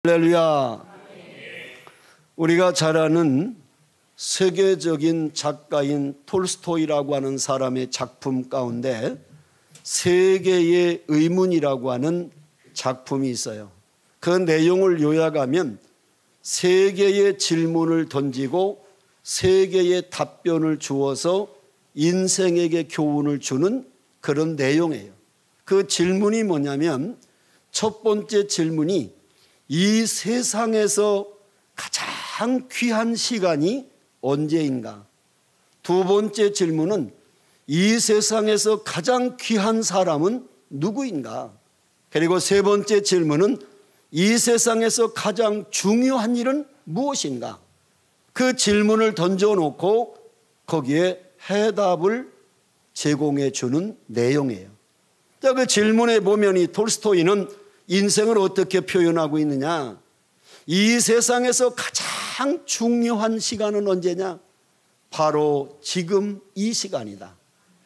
할렐루야. 우리가 잘 아는 세계적인 작가인 톨스토이라고 하는 사람의 작품 가운데 세계의 의문이라고 하는 작품이 있어요. 그 내용을 요약하면 세 개의 질문을 던지고 세 개의 답변을 주어서 인생에게 교훈을 주는 그런 내용이에요. 그 질문이 뭐냐면 첫 번째 질문이 이 세상에서 가장 귀한 시간이 언제인가? 두 번째 질문은 이 세상에서 가장 귀한 사람은 누구인가? 그리고 세 번째 질문은 이 세상에서 가장 중요한 일은 무엇인가? 그 질문을 던져놓고 거기에 해답을 제공해 주는 내용이에요. 자, 그 질문에 보면 이 톨스토이는 인생을 어떻게 표현하고 있느냐? 이 세상에서 가장 중요한 시간은 언제냐? 바로 지금 이 시간이다.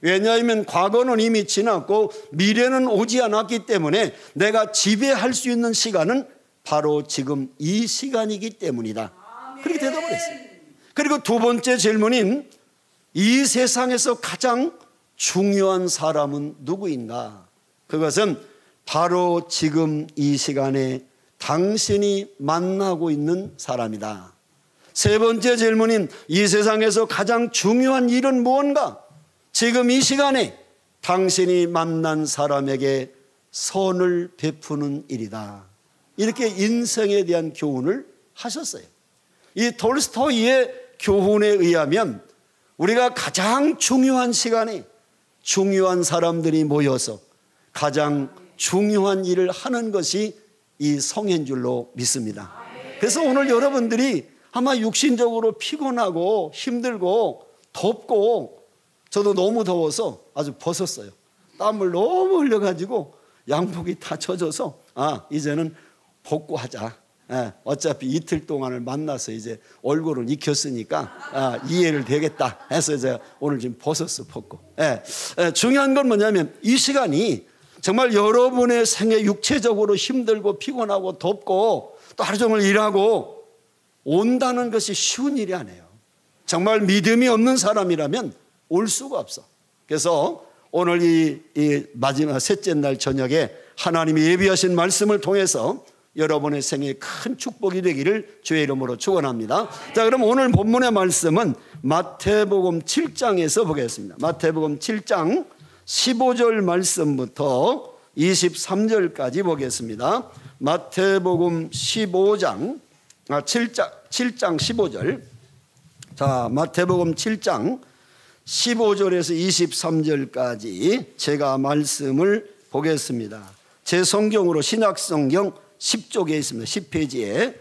왜냐하면 과거는 이미 지났고 미래는 오지 않았기 때문에 내가 지배할 수 있는 시간은 바로 지금 이 시간이기 때문이다. 그렇게 대답을 했어요. 그리고 두 번째 질문인 이 세상에서 가장 중요한 사람은 누구인가? 그것은 바로 지금 이 시간에 당신이 만나고 있는 사람이다. 세 번째 질문인 이 세상에서 가장 중요한 일은 무언가? 지금 이 시간에 당신이 만난 사람에게 선을 베푸는 일이다. 이렇게 인생에 대한 교훈을 하셨어요. 이 톨스토이의 교훈에 의하면 우리가 가장 중요한 시간에 중요한 사람들이 모여서 가장 중요한 일을 하는 것이 이 성인 줄로 믿습니다. 그래서 오늘 여러분들이 아마 육신적으로 피곤하고 힘들고 덥고, 저도 너무 더워서 아주 벗었어요. 땀을 너무 흘려가지고 양복이 다 젖어서 이제는 벗고 하자. 어차피 이틀 동안을 만나서 이제 얼굴은 익혔으니까 이해를 되겠다 해서 제가 오늘 지금 벗고. 중요한 건 뭐냐면 이 시간이 정말 여러분의 생애 육체적으로 힘들고 피곤하고 덥고 또 하루 종일 일하고 온다는 것이 쉬운 일이 아니에요. 정말 믿음이 없는 사람이라면 올 수가 없어. 그래서 오늘 이 마지막 셋째 날 저녁에 하나님이 예비하신 말씀을 통해서 여러분의 생애에 큰 축복이 되기를 주의 이름으로 축원합니다. 자, 그럼 오늘 본문의 말씀은 마태복음 7장에서 보겠습니다. 마태복음 7장 15절 말씀부터 23절까지 보겠습니다. 마태복음 7장 15절. 자, 마태복음 7장 15절에서 23절까지 제가 말씀을 보겠습니다. 제 성경으로 신약성경 10쪽에 있습니다. 10페이지에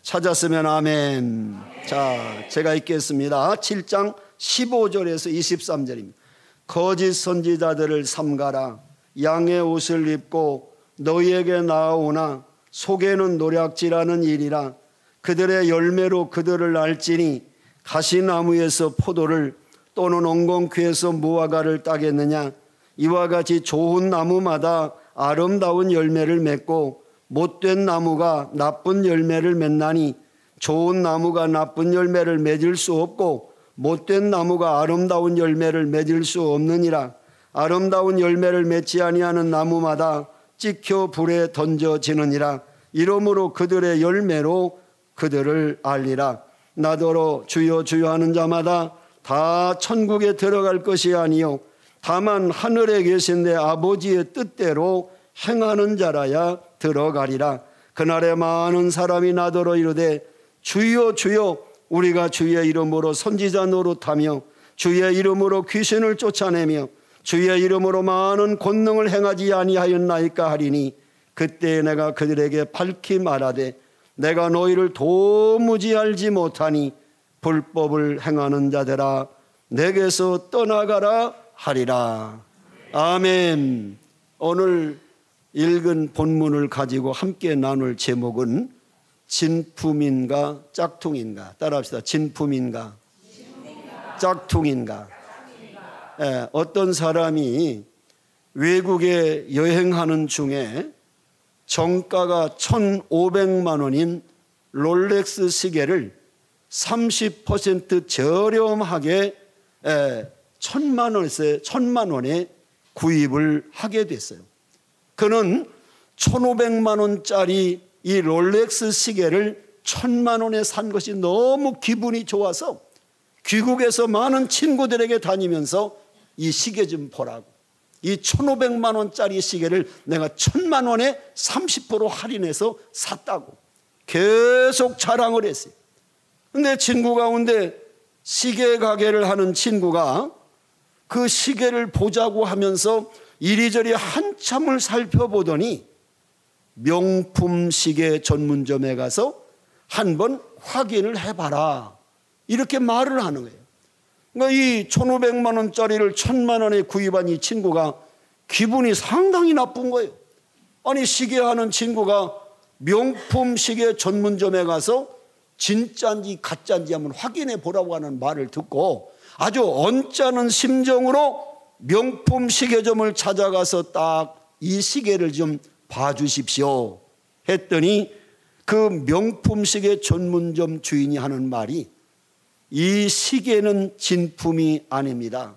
찾았으면 아멘. 자, 제가 읽겠습니다. 7장 15절에서 23절입니다. 거짓 선지자들을 삼가라. 양의 옷을 입고 너희에게 나아오나 속에는 노략질하는 일이라. 그들의 열매로 그들을 알지니 가시나무에서 포도를 또는 엉겅퀴에서 무화과를 따겠느냐. 이와 같이 좋은 나무마다 아름다운 열매를 맺고 못된 나무가 나쁜 열매를 맺나니 좋은 나무가 나쁜 열매를 맺을 수 없고 못된 나무가 아름다운 열매를 맺을 수 없느니라. 아름다운 열매를 맺지 아니하는 나무마다 찍혀 불에 던져지느니라. 이러므로 그들의 열매로 그들을 알리라. 나더러 주여 주여 하는 자마다 다 천국에 들어갈 것이 아니요 다만 하늘에 계신 내 아버지의 뜻대로 행하는 자라야 들어가리라. 그날에 많은 사람이 나더러 이르되 주여 주여 우리가 주의 이름으로 선지자 노릇하며 주의 이름으로 귀신을 쫓아내며 주의 이름으로 많은 권능을 행하지 아니하였나이까 하리니 그때 내가 그들에게 밝히 말하되 내가 너희를 도무지 알지 못하니 불법을 행하는 자들아 내게서 떠나가라 하리라. 아멘. 오늘 읽은 본문을 가지고 함께 나눌 제목은 진품인가 짝퉁인가. 따라합시다. 진품인가 짝퉁인가. 어떤 사람이 외국에 여행하는 중에 정가가 1,500만 원인 롤렉스 시계를 30% 저렴하게 1,000만 원에 구입을 하게 됐어요. 그는 1,500만 원짜리 이 롤렉스 시계를 1,000만 원에 산 것이 너무 기분이 좋아서 귀국에서 많은 친구들에게 다니면서 이 시계 좀 보라고, 이 1,500만 원짜리 시계를 내가 1,000만 원에 30% 할인해서 샀다고 계속 자랑을 했어요. 근데 친구 가운데 시계 가게를 하는 친구가 그 시계를 보자고 하면서 이리저리 한참을 살펴보더니 명품 시계 전문점에 가서 한번 확인을 해봐라, 이렇게 말을 하는 거예요. 그러니까 이 1,500만 원짜리를 1,000만 원에 구입한 이 친구가 기분이 상당히 나쁜 거예요. 아니, 시계하는 친구가 명품 시계 전문점에 가서 진짜인지 가짜인지 한번 확인해 보라고 하는 말을 듣고 아주 언짢은 심정으로 명품 시계점을 찾아가서 딱 이 시계를 좀 봐주십시오 했더니 그 명품 시계 전문점 주인이 하는 말이, 이 시계는 진품이 아닙니다.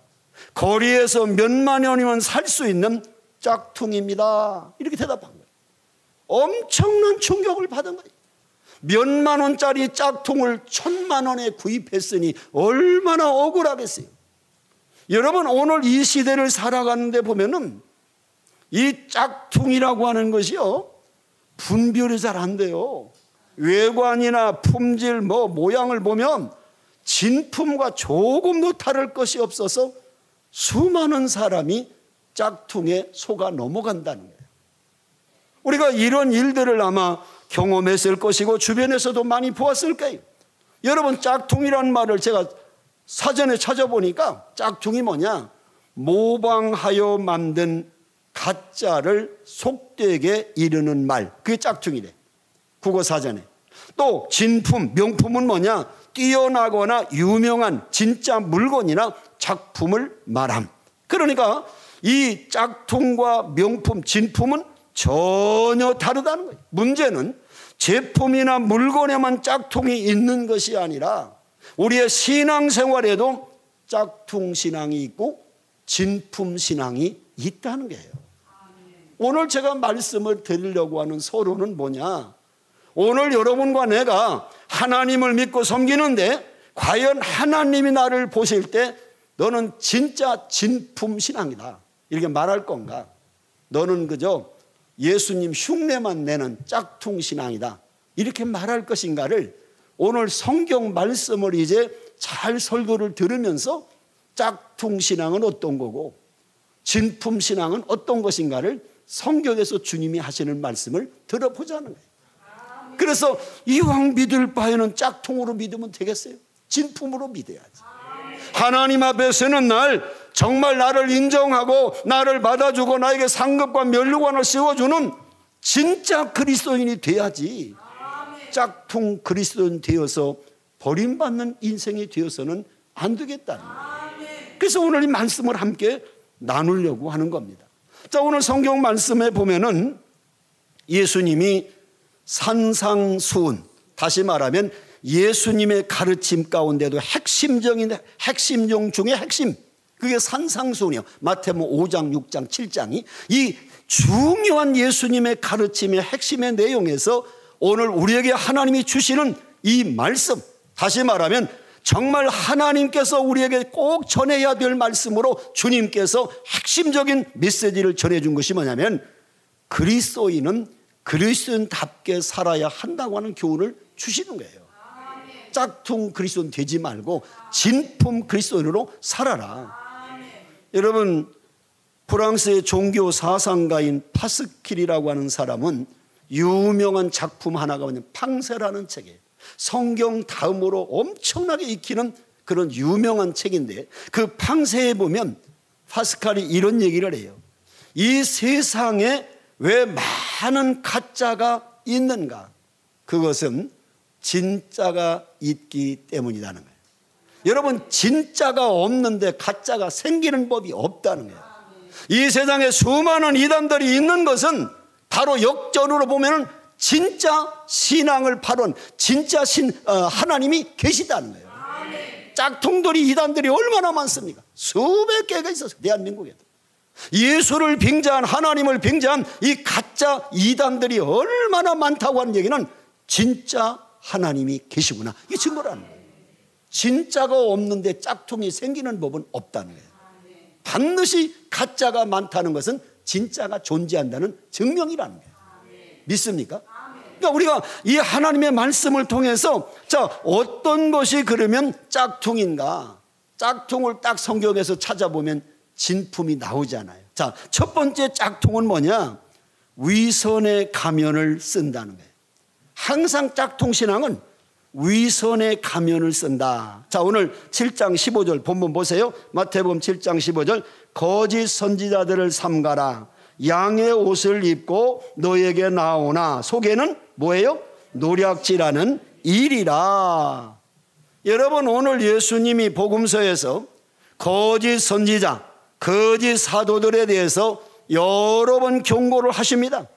거리에서 몇만 원이면 살 수 있는 짝퉁입니다. 이렇게 대답한 거예요. 엄청난 충격을 받은 거예요. 몇만 원짜리 짝퉁을 1,000만 원에 구입했으니 얼마나 억울하겠어요. 여러분, 오늘 이 시대를 살아가는데 보면은 이 짝퉁이라고 하는 것이요, 분별이 잘 안 돼요. 외관이나 품질, 모양을 보면 진품과 조금도 다를 것이 없어서 수많은 사람이 짝퉁에 속아 넘어간다는 거예요. 우리가 이런 일들을 아마 경험했을 것이고 주변에서도 많이 보았을 거예요. 여러분, 짝퉁이라는 말을 제가 사전에 찾아보니까 짝퉁이 뭐냐? 모방하여 만든 가짜를 속되게 이르는 말, 그게 짝퉁이래, 국어사전에. 또 진품, 명품은 뭐냐? 뛰어나거나 유명한 진짜 물건이나 작품을 말함. 그러니까 이 짝퉁과 명품, 진품은 전혀 다르다는 거예요. 문제는 제품이나 물건에만 짝퉁이 있는 것이 아니라 우리의 신앙생활에도 짝퉁 신앙이 있고 진품 신앙이 있다는 거예요. 오늘 제가 말씀을 드리려고 하는 서론은 뭐냐? 오늘 여러분과 내가 하나님을 믿고 섬기는데 과연 하나님이 나를 보실 때 너는 진짜 진품 신앙이다 이렇게 말할 건가? 너는 그저 예수님 흉내만 내는 짝퉁 신앙이다 이렇게 말할 것인가를 오늘 성경 말씀을 이제 잘 설교를 들으면서 짝퉁 신앙은 어떤 거고 진품 신앙은 어떤 것인가를 성경에서 주님이 하시는 말씀을 들어보자는 거예요. 그래서 이왕 믿을 바에는 짝퉁으로 믿으면 되겠어요? 진품으로 믿어야지. 하나님 앞에서는 정말 나를 인정하고 나를 받아주고 나에게 상급과 면류관을 씌워주는 진짜 그리스도인이 돼야지, 짝퉁 그리스도인 되어서 버림받는 인생이 되어서는 안 되겠다는 거예요. 그래서 오늘 이 말씀을 함께 나누려고 하는 겁니다. 자, 오늘 성경 말씀에 보면은 예수님이 산상수훈, 다시 말하면 예수님의 가르침 가운데도 핵심종 중에 핵심, 그게 산상수훈이에요. 마태복음 5장, 6장, 7장이 이 중요한 예수님의 가르침의 핵심의 내용에서 오늘 우리에게 하나님이 주시는 이 말씀, 다시 말하면 정말 하나님께서 우리에게 꼭 전해야 될 말씀으로 주님께서 핵심적인 메시지를 전해준 것이 뭐냐면 그리스도인은 그리스도인답게 살아야 한다고 하는 교훈을 주시는 거예요. 짝퉁 그리스도인 되지 말고 진품 그리스도인으로 살아라. 여러분, 프랑스의 종교 사상가인 파스킬이라고 하는 사람은 유명한 작품 하나가 뭐냐면 팡세라는 책이에요. 성경 다음으로 엄청나게 익히는 그런 유명한 책인데 그 팡세에 보면 파스칼이 이런 얘기를 해요. 이 세상에 왜 많은 가짜가 있는가? 그것은 진짜가 있기 때문이라는 거예요. 여러분, 진짜가 없는데 가짜가 생기는 법이 없다는 거예요. 이 세상에 수많은 이단들이 있는 것은 바로 역전으로 보면은 진짜 신앙을 바론 진짜 하나님이 계시다는 거예요. 짝퉁들이 이단들이 얼마나 많습니까? 수백 개가 있어서 대한민국에도 예수를 빙자한 하나님을 빙자한 이 가짜 이단들이 얼마나 많다고 하는 얘기는 진짜 하나님이 계시구나, 이게 증거라는 거예요. 진짜가 없는데 짝퉁이 생기는 법은 없다는 거예요. 반드시 가짜가 많다는 것은 진짜가 존재한다는 증명이라는 거예요. 믿습니까? 그러니까 우리가 이 하나님의 말씀을 통해서 자, 어떤 것이 그러면 짝퉁인가? 짝퉁을 딱 성경에서 찾아보면 진품이 나오잖아요. 자, 첫 번째 짝퉁은 뭐냐? 위선의 가면을 쓴다는 거예요. 항상 짝퉁 신앙은 위선의 가면을 쓴다. 자, 오늘 7장 15절 본문 보세요. 마태복음 7장 15절. 거짓 선지자들을 삼가라. 양의 옷을 입고 너에게 나오나 속에는 뭐예요? 노략질하는 일이라. 여러분, 오늘 예수님이 복음서에서 거짓 선지자, 거짓 사도들에 대해서 여러 번 경고를 하십니다.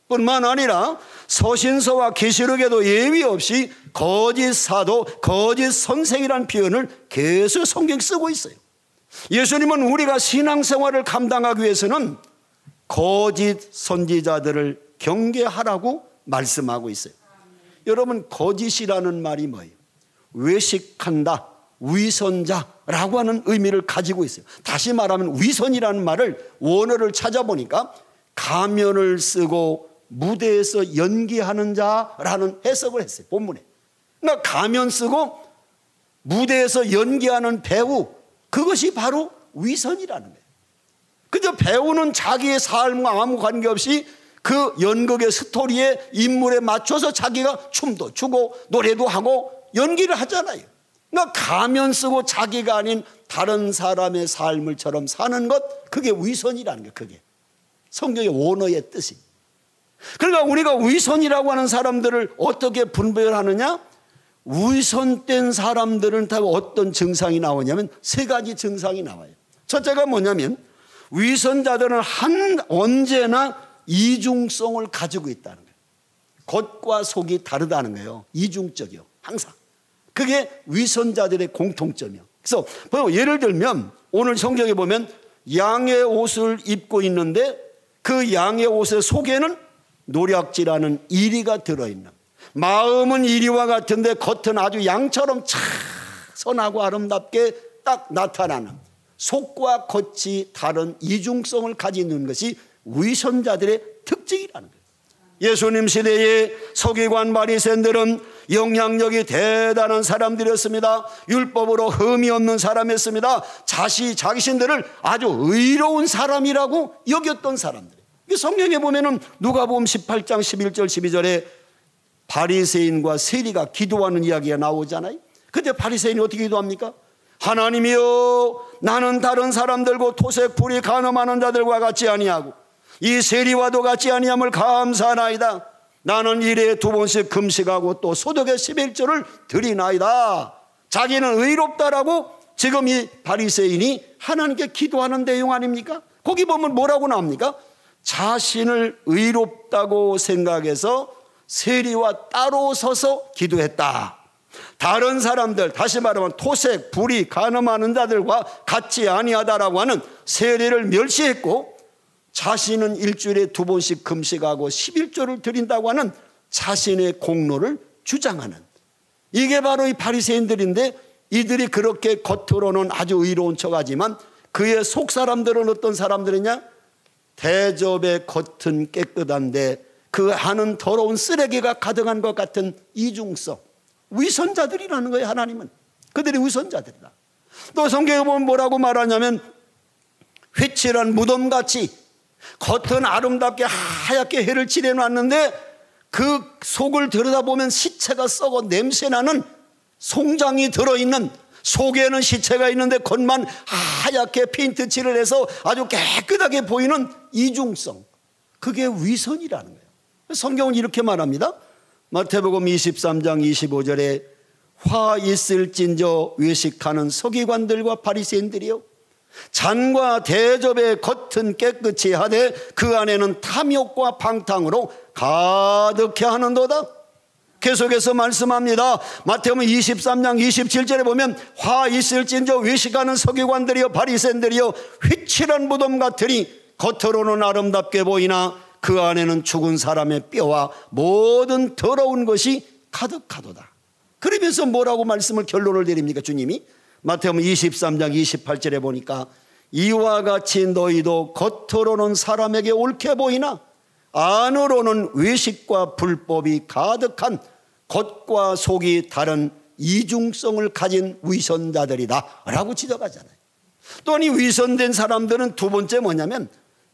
뿐만 아니라 서신서와 계시록에도 예외 없이 거짓 사도, 거짓 선생이라는 표현을 계속 성경에 쓰고 있어요. 예수님은 우리가 신앙생활을 감당하기 위해서는 거짓 선지자들을 경계하라고 말씀하고 있어요. 여러분, 거짓이라는 말이 뭐예요? 외식한다, 위선자라고 하는 의미를 가지고 있어요. 다시 말하면 위선이라는 말을 원어를 찾아보니까 가면을 쓰고 무대에서 연기하는 자라는 해석을 했어요, 본문에. 그러니까 가면 쓰고 무대에서 연기하는 배우, 그것이 바로 위선이라는 거예요. 그저 배우는 자기의 삶과 아무 관계없이 그 연극의 스토리에 인물에 맞춰서 자기가 춤도 추고 노래도 하고 연기를 하잖아요. 그러니까 가면 쓰고 자기가 아닌 다른 사람의 삶을처럼 사는 것, 그게 위선이라는 거예요. 그게 성경의 원어의 뜻이. 그러니까 우리가 위선이라고 하는 사람들을 어떻게 분별하느냐? 위선된 사람들은 다 어떤 증상이 나오냐면 세 가지 증상이 나와요. 첫째가 뭐냐면 위선자들은 언제나 이중성을 가지고 있다는 거예요. 겉과 속이 다르다는 거예요. 이중적이요, 항상. 그게 위선자들의 공통점이요. 그래서 예를 들면 오늘 성경에 보면 양의 옷을 입고 있는데 그 양의 옷의 속에는 노략질하는 이리가 들어있는, 마음은 이리와 같은데 겉은 아주 양처럼 참 선하고 아름답게 딱 나타나는, 속과 겉이 다른 이중성을 가지는 것이 위선자들의 특징이라는 거예요. 예수님 시대의 서기관 바리새인들은 영향력이 대단한 사람들이었습니다. 율법으로 흠이 없는 사람이었습니다. 자신들을 아주 의로운 사람이라고 여겼던 사람들. 성경에 보면은 누가복음 18장 11절 12절에 바리새인과 세리가 기도하는 이야기가 나오잖아요. 그때 바리새인이 어떻게 기도합니까? 하나님이여, 나는 다른 사람들과 토색, 불의, 간음하는 자들과 같지 아니하고 이 세리와도 같지 아니함을 감사하나이다. 나는 일에 2번씩 금식하고 또 소득의 11조를 드리나이다. 자기는 의롭다라고 지금 이 바리새인이 하나님께 기도하는 내용 아닙니까? 거기 보면 뭐라고 나옵니까? 자신을 의롭다고 생각해서 세리와 따로 서서 기도했다. 다른 사람들, 다시 말하면 토색, 불의, 간음하는 자들과 같지 아니하다라고 하는 세리를 멸시했고, 자신은 일주일에 2번씩 금식하고 11조를 드린다고 하는 자신의 공로를 주장하는, 이게 바로 이 바리새인들인데, 이들이 그렇게 겉으로는 아주 의로운 척하지만 그의 속 사람들은 어떤 사람들이냐? 대접의 겉은 깨끗한데 그 안은 더러운 쓰레기가 가득한 것 같은 이중성, 위선자들이라는 거예요. 하나님은 그들이 위선자들이다. 또 성경에 보면 뭐라고 말하냐면 휘칠한 무덤같이 겉은 아름답게 하얗게 해를 칠해놨는데 그 속을 들여다보면 시체가 썩어 냄새나는 송장이 들어있는, 속에는 시체가 있는데 겉만 하얗게 페인트 칠을 해서 아주 깨끗하게 보이는 이중성, 그게 위선이라는 거예요. 성경은 이렇게 말합니다. 마태복음 23장 25절에 화 있을진저 외식하는 서기관들과 바리새인들이요, 잔과 대접의 겉은 깨끗이 하되 그 안에는 탐욕과 방탕으로 가득해 하는도다. 계속해서 말씀합니다. 마태복음 23장 27절에 보면 화 있을진저 외식하는 서기관들이여 바리새인들이여 휘칠한 무덤 같으니 겉으로는 아름답게 보이나 그 안에는 죽은 사람의 뼈와 모든 더러운 것이 가득하도다. 그러면서 뭐라고 말씀을 결론을 내립니까? 주님이 마태복음 23장 28절에 보니까 이와 같이 너희도 겉으로는 사람에게 옳게 보이나 안으로는 외식과 불법이 가득한 겉과 속이 다른 이중성을 가진 위선자들이다 라고 지적하잖아요. 또한 이 위선된 사람들은 두 번째 뭐냐면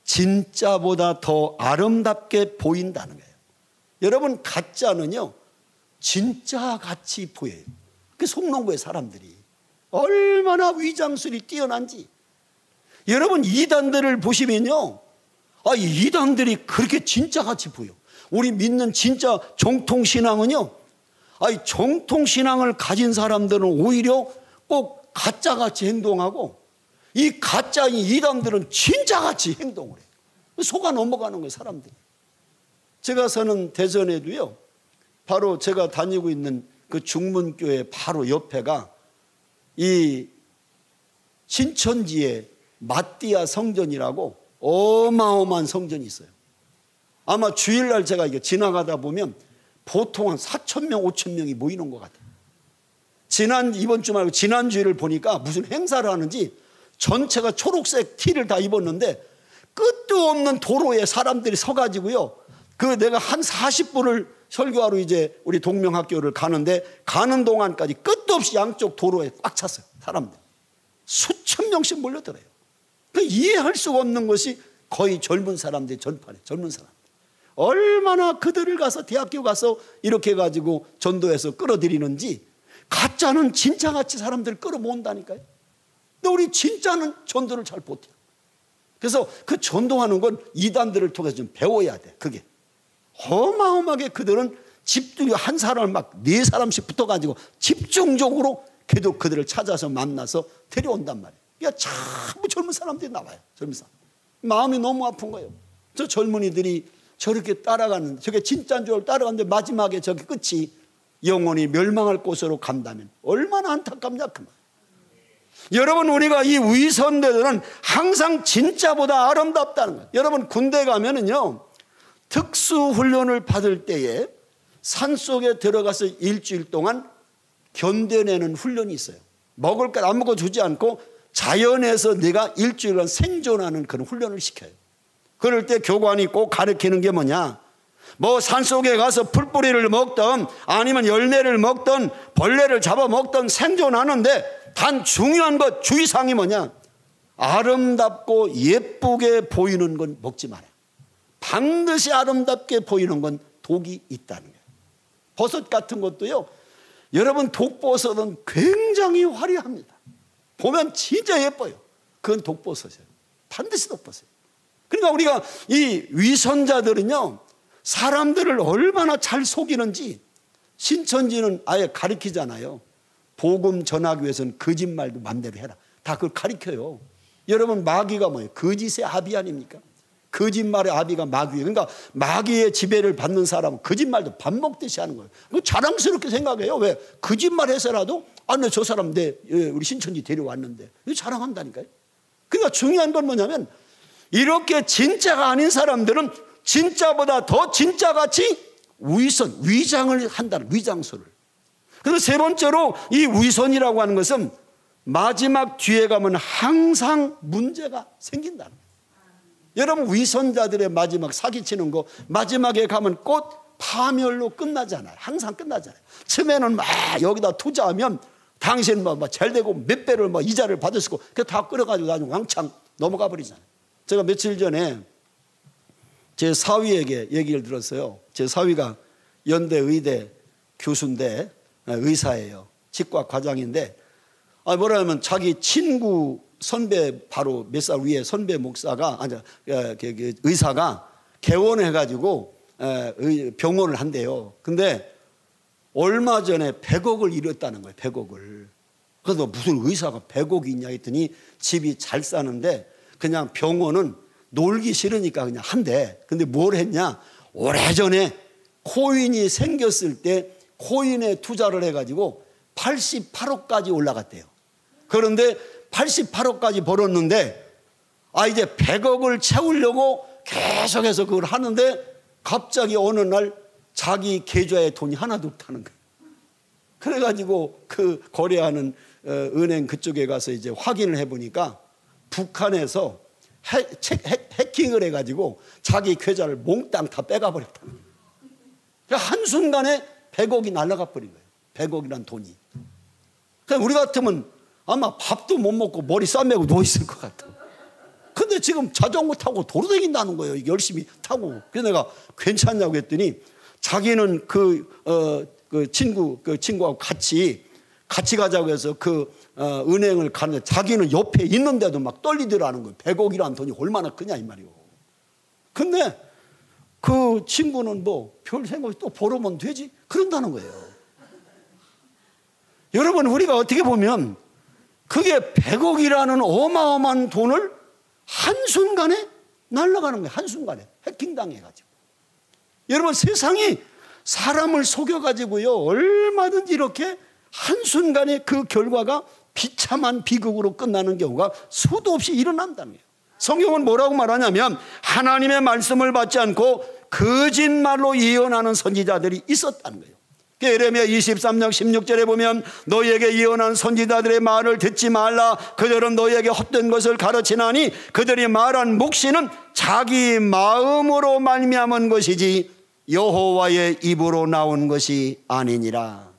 진짜보다 더 아름답게 보인다는 거예요. 여러분, 가짜는요 진짜 같이 보여요. 그 속는 사람들이 얼마나 위장술이 뛰어난지. 여러분, 이단들을 보시면요, 이 이단들이 그렇게 진짜같이 보여. 우리 믿는 진짜 정통신앙은요, 정통신앙을 가진 사람들은 오히려 꼭 가짜같이 행동하고 이 가짜인 이단들은 진짜같이 행동을 해요. 속아 넘어가는 거예요, 사람들이. 제가 사는 대전에도요, 바로 제가 다니고 있는 그 중문교회 바로 옆에가 이 신천지의 마띠아 성전이라고 어마어마한 성전이 있어요. 아마 주일날 제가 이게 지나가다 보면 보통 한 4,000명, 5,000명이 모이는 것 같아요. 이번 주 말고 지난 주일을 보니까 무슨 행사를 하는지 전체가 초록색 티를 다 입었는데 끝도 없는 도로에 사람들이 서가지고요. 내가 한 40분을 설교하러 이제 우리 동명학교를 가는데 가는 동안까지 끝도 없이 양쪽 도로에 꽉 찼어요. 사람들. 수천 명씩 몰려들어요. 이해할 수가 없는 것이 거의 젊은 사람들의 전파네. 젊은 사람들. 얼마나 그들을 가서 대학교 가서 이렇게 해가지고 전도해서 끌어들이는지 가짜는 진짜같이 사람들을 끌어모은다니까요. 근데 우리 진짜는 전도를 잘 못해요. 그래서 그 전도하는 건 이단들을 통해서 좀 배워야 돼. 그게 어마어마하게 그들은 집중, 한 사람을 막 4사람씩 붙어가지고 집중적으로 계속 그들을 찾아서 만나서 데려온단 말이에요. 그러니까 전부 젊은 사람들이 나와요. 젊은 사람. 마음이 너무 아픈 거예요. 저 젊은이들이 저렇게 따라가는데, 저게 진짜인 줄 알고 따라가는데 마지막에 저게 끝이 영원히 멸망할 곳으로 간다면 얼마나 안타깝냐 그 말. 여러분, 우리가 이 위선대들은 항상 진짜보다 아름답다는 거예요. 여러분, 군대 가면은요, 특수훈련을 받을 때에 산속에 들어가서 일주일 동안 견뎌내는 훈련이 있어요. 먹을 걸 아무것도 주지 않고 자연에서 내가 일주일간 생존하는 그런 훈련을 시켜요. 그럴 때 교관이 꼭 가르치는 게 뭐냐, 뭐 산속에 가서 풀뿌리를 먹던 아니면 열매를 먹던 벌레를 잡아먹던 생존하는데 단 중요한 것, 주의사항이 뭐냐, 아름답고 예쁘게 보이는 건 먹지 마라. 반드시 아름답게 보이는 건 독이 있다는 거예요. 버섯 같은 것도요, 여러분, 독버섯은 굉장히 화려합니다. 보면 진짜 예뻐요. 그건 독버섯이에요. 반드시 독버섯이에요. 그러니까 우리가 이 위선자들은요, 사람들을 얼마나 잘 속이는지 신천지는 아예 가르치잖아요. 복음 전하기 위해서는 거짓말도 맘대로 해라. 다 그걸 가르쳐요. 여러분, 마귀가 뭐예요? 거짓의 아비 아닙니까? 거짓말의 아비가 마귀예요. 그러니까 마귀의 지배를 받는 사람은 거짓말도 밥 먹듯이 하는 거예요. 자랑스럽게 생각해요. 왜? 거짓말해서라도 네, 저 사람 우리 신천지 데려왔는데 자랑한다니까요. 그러니까 중요한 건 뭐냐면 이렇게 진짜가 아닌 사람들은 진짜보다 더 진짜같이 위장을 한다는, 위장술을. 그래서 세 번째로 이 위선이라고 하는 것은 마지막 뒤에 가면 항상 문제가 생긴다는 거예요. 여러분, 위선자들의 마지막 사기치는 거 마지막에 가면 꼭 파멸로 끝나잖아요. 항상 끝나잖아요. 처음에는 막 여기다 투자하면 당신 잘 되고 몇 배를 이자를 받을 수 있고 그 다 끌어가지고 나중에 왕창 넘어가 버리잖아요. 제가 며칠 전에 제 사위에게 얘기를 들었어요. 제 사위가 연대 의대 교수인데 의사예요. 치과 과장인데 뭐라면 자기 친구 선배 바로 몇 살 위에 선배 목사가 의사가 개원해가지고 병원을 한대요. 근데 얼마 전에 100억을 잃었다는 거예요. 100억을. 그래서 무슨 의사가 100억이 있냐 했더니 집이 잘 사는데 그냥 병원은 놀기 싫으니까 그냥 한대. 근데 뭘 했냐? 오래전에 코인이 생겼을 때 코인에 투자를 해가지고 88억까지 올라갔대요. 그런데 88억까지 벌었는데 이제 100억을 채우려고 계속해서 그걸 하는데 갑자기 어느 날 자기 계좌에 돈이 하나도 없다는 거예요. 그래가지고 그 거래하는 은행 그쪽에 가서 이제 확인을 해보니까 북한에서 해킹을 해가지고 자기 계좌를 몽땅 다 빼가버렸다는 거예요. 그러니까 한순간에 100억이 날아가 버린 거예요. 100억이란 돈이. 그러니까 우리 같으면 아마 밥도 못 먹고 머리 싸매고 누워있을 것 같아. 근데 지금 자전거 타고 도로 다닌다는 거예요. 열심히 타고. 그래서 내가 괜찮냐고 했더니 자기는 그 친구하고 같이 가자고 해서 은행을 가는데 자기는 옆에 있는데도 막 떨리더라는 거예요. 100억이라는 돈이 얼마나 크냐 이 말이요. 근데 그 친구는 뭐 별 생각 없이 또 벌어면 되지 그런다는 거예요. 여러분 우리가 어떻게 보면 그게 100억이라는 어마어마한 돈을 한순간에 날아가는 거예요. 한순간에 해킹당해가지고. 여러분 세상이 사람을 속여가지고요 얼마든지 이렇게 한순간에 그 결과가 비참한 비극으로 끝나는 경우가 수도 없이 일어난다는 거예요. 성경은 뭐라고 말하냐면 하나님의 말씀을 받지 않고 거짓말로 예언하는 선지자들이 있었다는 거예요. 예레미야 23장 16절에 보면 너희에게 예언한 선지자들의 말을 듣지 말라. 그들은 너희에게 헛된 것을 가르치나니 그들이 말한 묵시는 자기 마음으로 말미암은 것이지 여호와의 입으로 나온 것이 아니니라.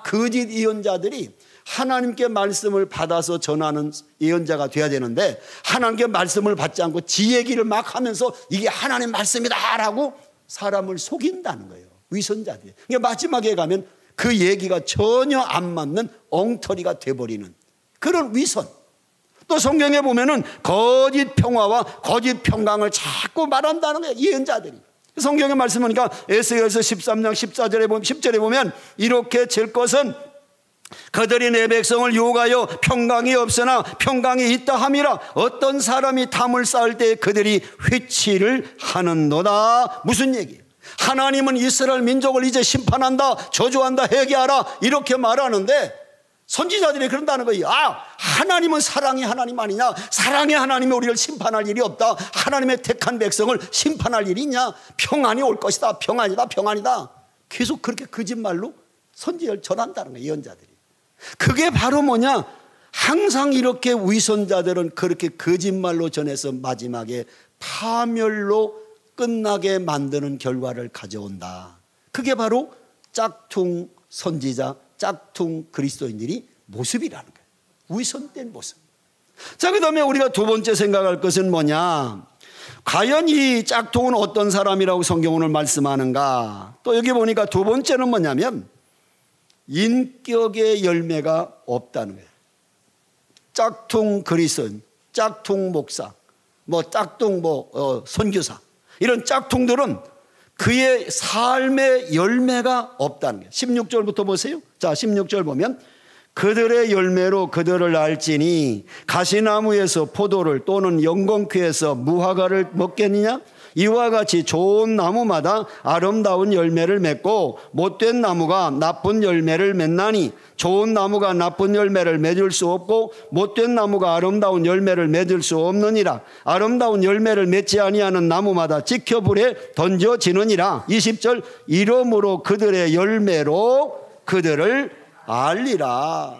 거짓 예언자들이 하나님께 말씀을 받아서 전하는 예언자가 돼야 되는데 하나님께 말씀을 받지 않고 지 얘기를 막 하면서 이게 하나님 말씀이다 라고 사람을 속인다는 거예요. 위선자들이. 그러니까 마지막에 가면 그 얘기가 전혀 안 맞는 엉터리가 돼버리는 그런 위선. 또 성경에 보면은 거짓 평화와 거짓 평강을 자꾸 말한다는 거예요. 예언자들이. 성경에 말씀하니까 에스겔서 13장 10절에 보면 이렇게 질 것은 그들이 내 백성을 유혹하여 평강이 없으나 평강이 있다 함이라. 어떤 사람이 담을 쌓을 때 그들이 회치를 하는도다. 무슨 얘기예요? 하나님은 이스라엘 민족을 이제 심판한다, 저주한다, 회개하라 이렇게 말하는데 선지자들이 그런다는 거예요. 하나님은 사랑의 하나님 아니냐? 사랑의 하나님이 우리를 심판할 일이 없다. 하나님의 택한 백성을 심판할 일이 있냐? 평안이 올 것이다. 평안이다. 평안이다. 계속 그렇게 거짓말로 선지를 전한다는 거예요. 예언자들이. 그게 바로 뭐냐? 항상 이렇게 위선자들은 그렇게 거짓말로 전해서 마지막에 파멸로 끝나게 만드는 결과를 가져온다. 그게 바로 짝퉁 선지자, 짝퉁 그리스도인들이 모습이라는 거예요. 위선된 모습. 자, 그 다음에 우리가 두 번째 생각할 것은 뭐냐? 과연 이 짝퉁은 어떤 사람이라고 성경은 오늘 말씀하는가? 또 여기 보니까 두 번째는 뭐냐면 인격의 열매가 없다는 거예요. 짝퉁 그리스도인, 짝퉁 목사, 짝퉁 선교사 이런 짝퉁들은 그의 삶의 열매가 없다는 거예요. 16절부터 보세요. 자, 16절 보면 그들의 열매로 그들을 알지니 가시나무에서 포도를 또는 영공퀴에서 무화과를 먹겠느냐? 이와 같이 좋은 나무마다 아름다운 열매를 맺고 못된 나무가 나쁜 열매를 맺나니 좋은 나무가 나쁜 열매를 맺을 수 없고 못된 나무가 아름다운 열매를 맺을 수 없느니라. 아름다운 열매를 맺지 아니하는 나무마다 지켜 불에 던져지느니라. 20절 이러므로 그들의 열매로 그들을 알리라.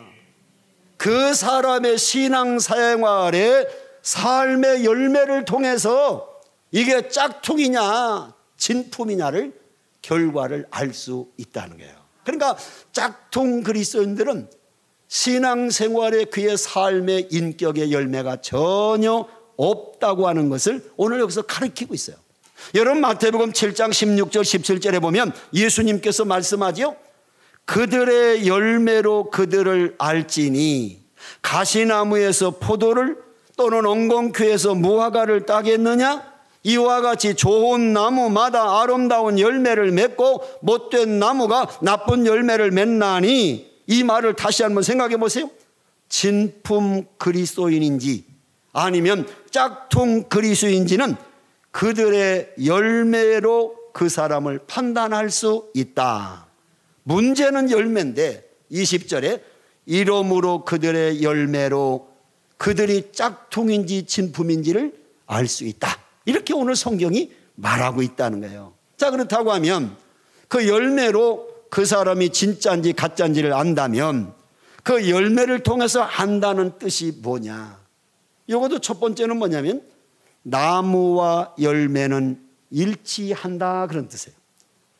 그 사람의 신앙생활의 삶의 열매를 통해서 이게 짝퉁이냐 진품이냐를 결과를 알 수 있다는 거예요. 그러니까 짝퉁 그리스도인들은 신앙생활에 그의 삶의 인격의 열매가 전혀 없다고 하는 것을 오늘 여기서 가르치고 있어요. 여러분 마태복음 7장 16절 17절에 보면 예수님께서 말씀하지요. 그들의 열매로 그들을 알지니 가시나무에서 포도를 또는 엉겅퀴에서 무화과를 따겠느냐? 이와 같이 좋은 나무마다 아름다운 열매를 맺고 못된 나무가 나쁜 열매를 맺나니. 이 말을 다시 한번 생각해 보세요. 진품 그리스도인인지 아니면 짝퉁 그리스도인지는 그들의 열매로 그 사람을 판단할 수 있다. 문제는 열매인데 20절에 이러므로 그들의 열매로 그들이 짝퉁인지 진품인지를 알 수 있다. 이렇게 오늘 성경이 말하고 있다는 거예요. 자, 그렇다고 하면 그 열매로 그 사람이 진짜인지 가짜인지를 안다면 그 열매를 통해서 안다는 뜻이 뭐냐? 이것도 첫 번째는 뭐냐면 나무와 열매는 일치한다 그런 뜻이에요.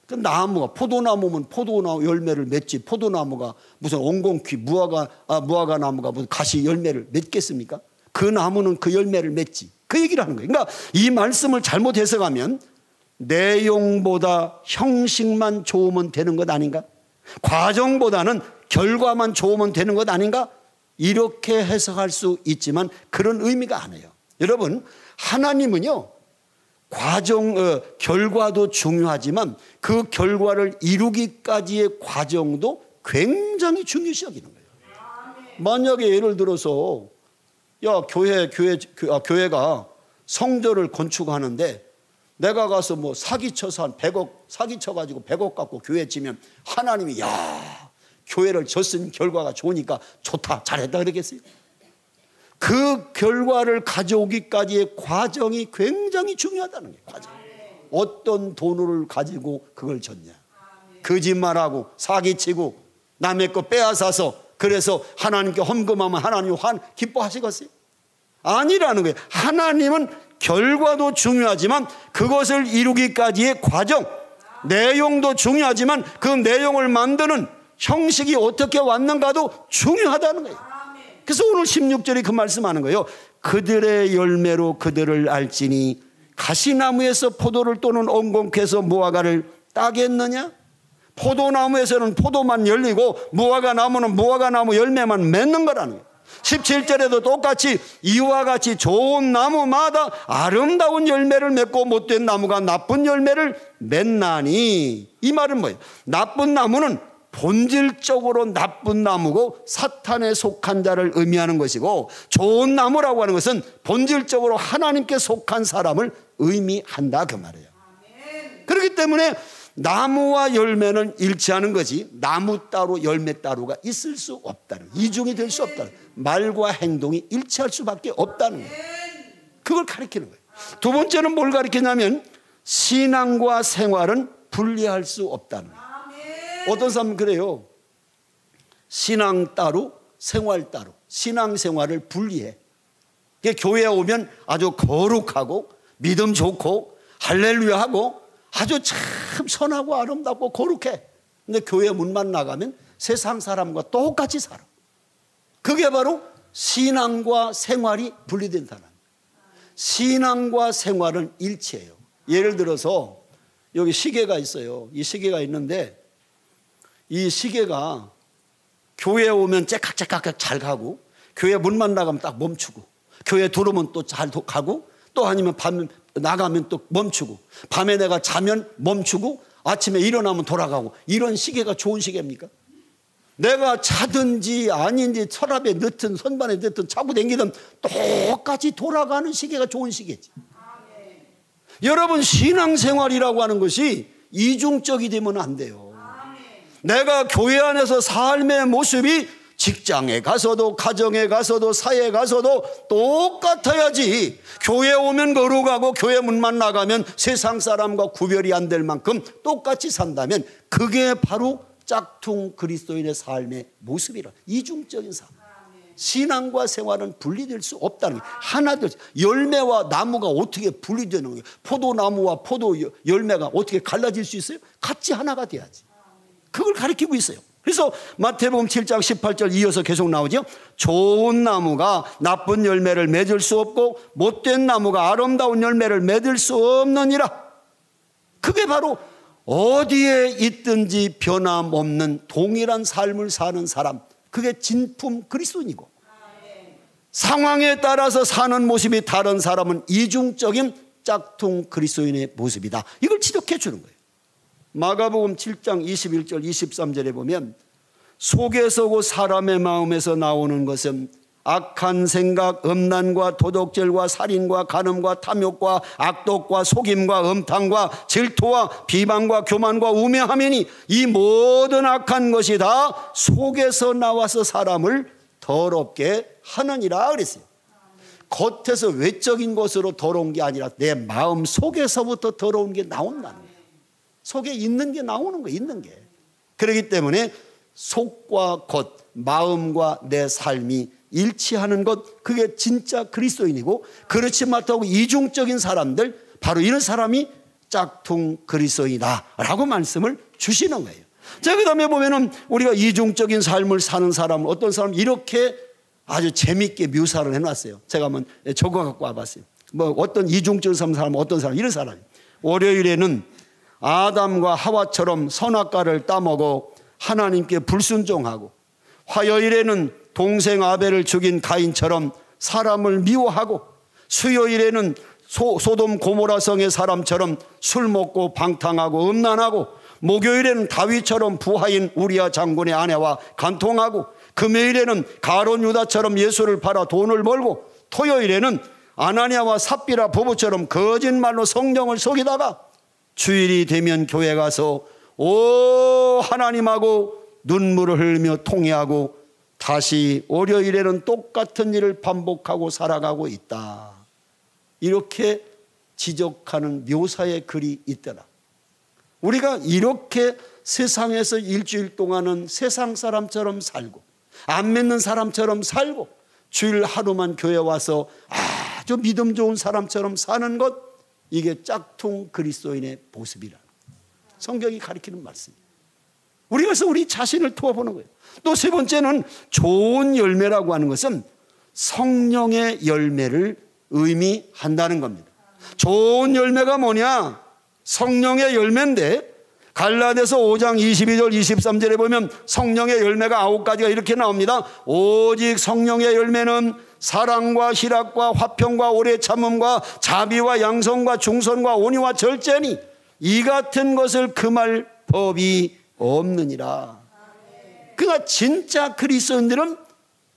그 나무가 포도나무면 포도나무 열매를 맺지 포도나무가 무슨 옹공퀴 무화과 나무가 무슨 가시 열매를 맺겠습니까? 그 나무는 그 열매를 맺지. 그 얘기를 하는 거예요. 그러니까 이 말씀을 잘못 해석하면 내용보다 형식만 좋으면 되는 것 아닌가? 과정보다는 결과만 좋으면 되는 것 아닌가? 이렇게 해석할 수 있지만 그런 의미가 아니에요. 여러분, 하나님은요 결과도 중요하지만 그 결과를 이루기까지의 과정도 굉장히 중요시 여기는 거예요. 만약에 예를 들어서 교회가 성전을 건축하는데 내가 가서 뭐 사기쳐서 한 100억 사기쳐가지고 100억 갖고 교회 지면 하나님이 교회를 졌은 결과가 좋으니까 좋다 잘했다 그러겠어요? 그 결과를 가져오기까지의 과정이 굉장히 중요하다는 거예요. 과정. 어떤 돈을 가지고 그걸 졌냐? 거짓말하고 사기치고 남의 거 빼앗아서 그래서 하나님께 헌금하면 하나님 기뻐하시겠어요? 아니라는 거예요. 하나님은 결과도 중요하지만 그것을 이루기까지의 과정, 내용도 중요하지만 그 내용을 만드는 형식이 어떻게 왔는가도 중요하다는 거예요. 그래서 오늘 16절이 그 말씀하는 거예요. 그들의 열매로 그들을 알지니 가시나무에서 포도를 또는 옹공캐서 무화과를 따겠느냐? 포도나무에서는 포도만 열리고 무화과 나무는 무화과 나무 열매만 맺는 거라는 거예요. 17절에도 똑같이 이와 같이 좋은 나무마다 아름다운 열매를 맺고 못된 나무가 나쁜 열매를 맺나니, 이 말은 뭐예요? 나쁜 나무는 본질적으로 나쁜 나무고 사탄에 속한 자를 의미하는 것이고, 좋은 나무라고 하는 것은 본질적으로 하나님께 속한 사람을 의미한다 그 말이에요. 그렇기 때문에 나무와 열매는 일치하는 거지 나무 따로 열매 따로가 있을 수 없다는, 이중이 될 수 없다는, 말과 행동이 일치할 수밖에 없다는 거예요. 그걸 가리키는 거예요. 두 번째는 뭘 가리키냐면 신앙과 생활은 분리할 수 없다는 거예요. 어떤 사람은 그래요. 신앙 따로 생활 따로, 신앙생활을 분리해. 교회에 오면 아주 거룩하고 믿음 좋고 할렐루야 하고 아주 참 선하고 아름답고 거룩해. 근데 교회 문만 나가면 세상 사람과 똑같이 살아. 그게 바로 신앙과 생활이 분리된 사람. 신앙과 생활은 일치해요. 예를 들어서 여기 시계가 있어요. 이 시계가 있는데 이 시계가 교회에 오면 째깍째깍 잘 가고 교회 문만 나가면 딱 멈추고 교회 들어오면 또 잘 가고 또 아니면 밤 나가면 또 멈추고 밤에 내가 자면 멈추고 아침에 일어나면 돌아가고, 이런 시계가 좋은 시계입니까? 내가 자든지 아닌지 서랍에 넣든 선반에 넣든 차고 다니든 똑같이 돌아가는 시계가 좋은 시계지. 여러분, 신앙생활이라고 하는 것이 이중적이 되면 안 돼요. 내가 교회 안에서 삶의 모습이 직장에 가서도 가정에 가서도 사회에 가서도 똑같아야지. 교회 오면 거룩하고 교회 문만 나가면 세상 사람과 구별이 안 될 만큼 똑같이 산다면 그게 바로 짝퉁 그리스도인의 삶의 모습이라. 이중적인 삶. 신앙과 생활은 분리될 수 없다는 거예요. 하나 될, 열매와 나무가 어떻게 분리되는 거예요? 포도나무와 포도 열매가 어떻게 갈라질 수 있어요? 같이 하나가 돼야지. 그걸 가리키고 있어요. 그래서 마태복음 7장 18절 이어서 계속 나오죠. 좋은 나무가 나쁜 열매를 맺을 수 없고 못된 나무가 아름다운 열매를 맺을 수 없느니라. 그게 바로 어디에 있든지 변함없는 동일한 삶을 사는 사람, 그게 진품 그리스도인이고, 상황에 따라서 사는 모습이 다른 사람은 이중적인 짝퉁 그리스도인의 모습이다. 이걸 지적해 주는 거예요. 마가복음 7장 21절 23절에 보면 속에서고 사람의 마음에서 나오는 것은 악한 생각, 음란과 도덕질과 살인과 간음과 탐욕과 악독과 속임과 음탕과 질투와 비방과 교만과 우매함이니 이 모든 악한 것이 다 속에서 나와서 사람을 더럽게 하느니라 그랬어요. 겉에서 외적인 것으로 더러운 게 아니라 내 마음 속에서부터 더러운 게 나온다는 거예요. 속에 있는 게 나오는 거예요. 있는 게. 그렇기 때문에 속과 겉, 마음과 내 삶이 일치하는 것, 그게 진짜 그리스도인이고, 그렇지 못하고 이중적인 사람들, 바로 이런 사람이 짝퉁 그리스도인이다라고 말씀을 주시는 거예요. 자, 그 다음에 보면은 우리가 이중적인 삶을 사는 사람, 어떤 사람 이렇게 아주 재밌게 묘사를 해놨어요. 제가 한번 적어 갖고 와봤어요. 뭐 어떤 이중적인 사람, 어떤 사람, 이런 사람이 월요일에는 아담과 하와처럼 선악과를 따먹어 하나님께 불순종하고, 화요일에는 동생 아벨을 죽인 가인처럼 사람을 미워하고, 수요일에는 소돔 고모라 성의 사람처럼 술 먹고 방탕하고 음란하고, 목요일에는 다윗처럼 부하인 우리아 장군의 아내와 간통하고, 금요일에는 가론 유다처럼 예수를 팔아 돈을 벌고, 토요일에는 아나니아와 삽비라 부부처럼 거짓말로 성령을 속이다가 주일이 되면 교회 가서 오 하나님하고 눈물을 흘리며 통회하고 다시 월요일에는 똑같은 일을 반복하고 살아가고 있다. 이렇게 지적하는 묘사의 글이 있더라. 우리가 이렇게 세상에서 일주일 동안은 세상 사람처럼 살고 안 믿는 사람처럼 살고 주일 하루만 교회 와서 아주 믿음 좋은 사람처럼 사는 것, 이게 짝퉁 그리스도인의 모습이라 성경이 가리키는 말씀이에요. 우리가 그래서 우리 자신을 도와보는 거예요. 또 세 번째는 좋은 열매라고 하는 것은 성령의 열매를 의미한다는 겁니다. 좋은 열매가 뭐냐? 성령의 열매인데, 갈라디아서 5장 22절 23절에 보면 성령의 열매가 9가지가 이렇게 나옵니다. 오직 성령의 열매는 사랑과 희락과 화평과 오래 참음과 자비와 양성과 중선과 온유와 절제니 이 같은 것을 금할 법이 없느니라. 그러니까 진짜 그리스도인들은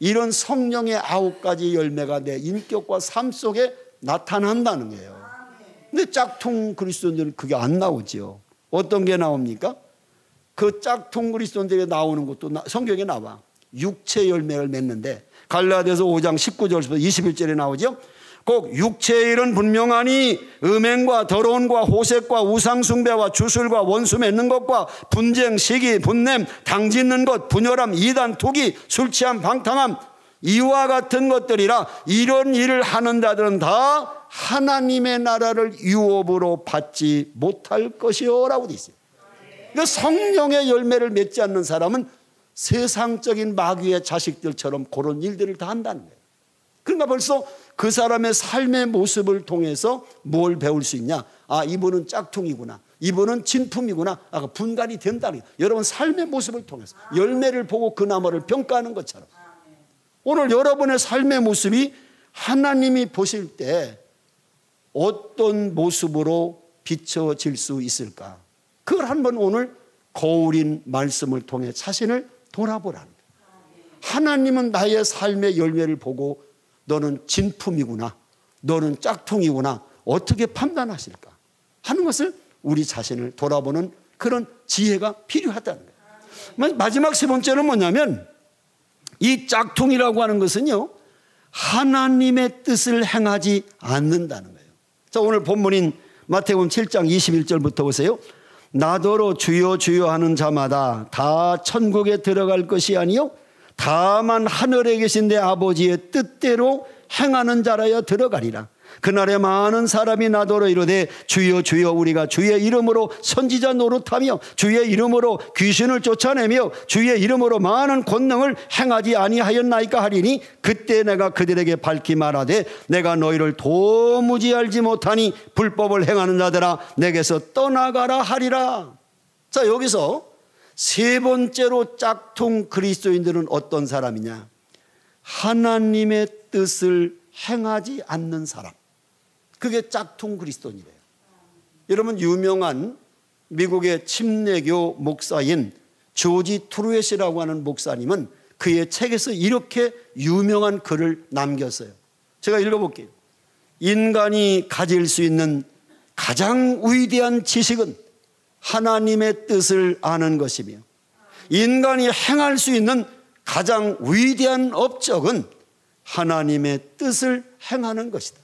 이런 성령의 9가지 열매가 내 인격과 삶 속에 나타난다는 거예요. 근데 짝퉁 그리스도인들은 그게 안 나오죠. 어떤 게 나옵니까? 그 짝퉁 그리스도인들이 나오는 것도 성경에 나와. 육체 열매를 맺는데 갈라디아서 5장 19절부터 21절에 나오죠. 꼭 육체의 일은 분명하니 음행과 더러움과 호색과 우상숭배와 주술과 원수 맺는 것과 분쟁, 시기, 분냄, 당짓는 것, 분열함, 이단, 투기, 술취함, 방탕함, 이와 같은 것들이라. 이런 일을 하는 자들은 다 하나님의 나라를 유업으로 받지 못할 것이요 라고 되어 있어요. 그러니까 성령의 열매를 맺지 않는 사람은 세상적인 마귀의 자식들처럼 그런 일들을 다 한다는 거예요. 그러니까 벌써 그 사람의 삶의 모습을 통해서 뭘 배울 수 있냐? 아, 이분은 짝퉁이구나, 이분은 진품이구나, 분간이 된다는 거예요. 여러분 삶의 모습을 통해서 열매를 보고 그 나무를 평가하는 것처럼 오늘 여러분의 삶의 모습이 하나님이 보실 때 어떤 모습으로 비춰질 수 있을까? 그걸 한번 오늘 거울인 말씀을 통해 자신을 돌아보라는 거예요. 하나님은 나의 삶의 열매를 보고 너는 진품이구나, 너는 짝퉁이구나, 어떻게 판단하실까 하는 것을 우리 자신을 돌아보는 그런 지혜가 필요하다는 거예요. 마지막 세 번째는 뭐냐면 이 짝퉁이라고 하는 것은요, 하나님의 뜻을 행하지 않는다는 거예요. 자, 오늘 본문인 마태복음 7장 21절부터 보세요. 나더러 주여 주여 하는 자마다 다 천국에 들어갈 것이 아니요 다만 하늘에 계신 내 아버지의 뜻대로 행하는 자라야 들어가리라. 그날에 많은 사람이 나더러 이르되 주여 주여 우리가 주의 이름으로 선지자 노릇하며 주의 이름으로 귀신을 쫓아내며 주의 이름으로 많은 권능을 행하지 아니하였나이까 하리니 그때 내가 그들에게 밝히 말하되 내가 너희를 도무지 알지 못하니 불법을 행하는 자들아 내게서 떠나가라 하리라. 자, 여기서 세 번째로 짝퉁 그리스도인들은 어떤 사람이냐? 하나님의 뜻을 행하지 않는 사람, 그게 짝퉁 그리스도인이래요. 여러분, 유명한 미국의 침례교 목사인 조지 트루엣이라고 하는 목사님은 그의 책에서 이렇게 유명한 글을 남겼어요. 제가 읽어볼게요. 인간이 가질 수 있는 가장 위대한 지식은 하나님의 뜻을 아는 것이며 인간이 행할 수 있는 가장 위대한 업적은 하나님의 뜻을 행하는 것이다.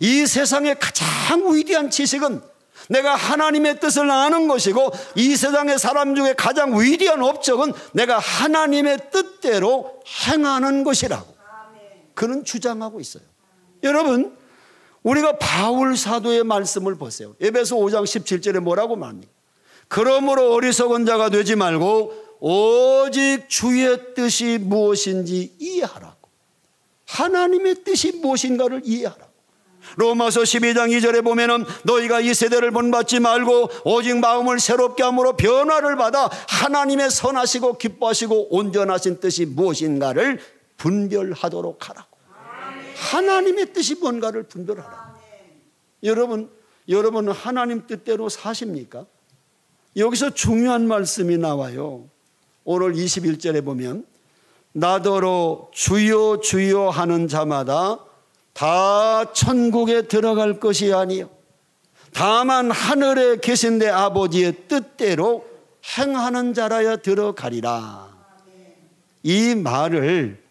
이 세상의 가장 위대한 지식은 내가 하나님의 뜻을 아는 것이고 이 세상의 사람 중에 가장 위대한 업적은 내가 하나님의 뜻대로 행하는 것이라고 그는 주장하고 있어요. 여러분, 우리가 바울 사도의 말씀을 보세요. 에베소 5장 17절에 뭐라고 말합니까? 그러므로 어리석은 자가 되지 말고 오직 주의 뜻이 무엇인지 이해하라고. 하나님의 뜻이 무엇인가를 이해하라고. 로마서 12장 2절에 보면은 너희가 이 세대를 본받지 말고 오직 마음을 새롭게 함으로 변화를 받아 하나님의 선하시고 기뻐하시고 온전하신 뜻이 무엇인가를 분별하도록 하라고. 하나님의 뜻이 뭔가를 분별하라고. 여러분은 하나님 뜻대로 사십니까? 여기서 중요한 말씀이 나와요. 오늘 21절에 보면 나더러 주여 주여 하는 자마다 다 천국에 들어갈 것이 아니요 다만 하늘에 계신 내 아버지의 뜻대로 행하는 자라야 들어가리라. 이 말을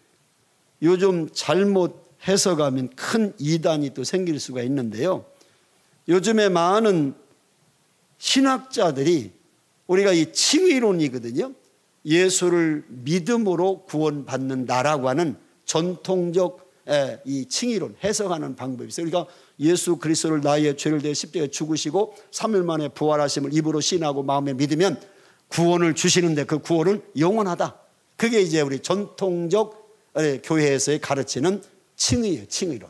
요즘 잘못 해석하면 큰 이단이 또 생길 수가 있는데요. 요즘에 많은 신학자들이 우리가 이 칭의론이거든요. 예수를 믿음으로 구원받는다라고 하는 전통적 이 칭의론 해석하는 방법이 있어요. 그러니까 예수 그리스도를 나의 죄를 대해 십자가에 죽으시고 3일 만에 부활하심을 입으로 신하고 마음에 믿으면 구원을 주시는데 그 구원은 영원하다. 그게 이제 우리 전통적 교회에서의 가르치는 칭의예요. 칭의론.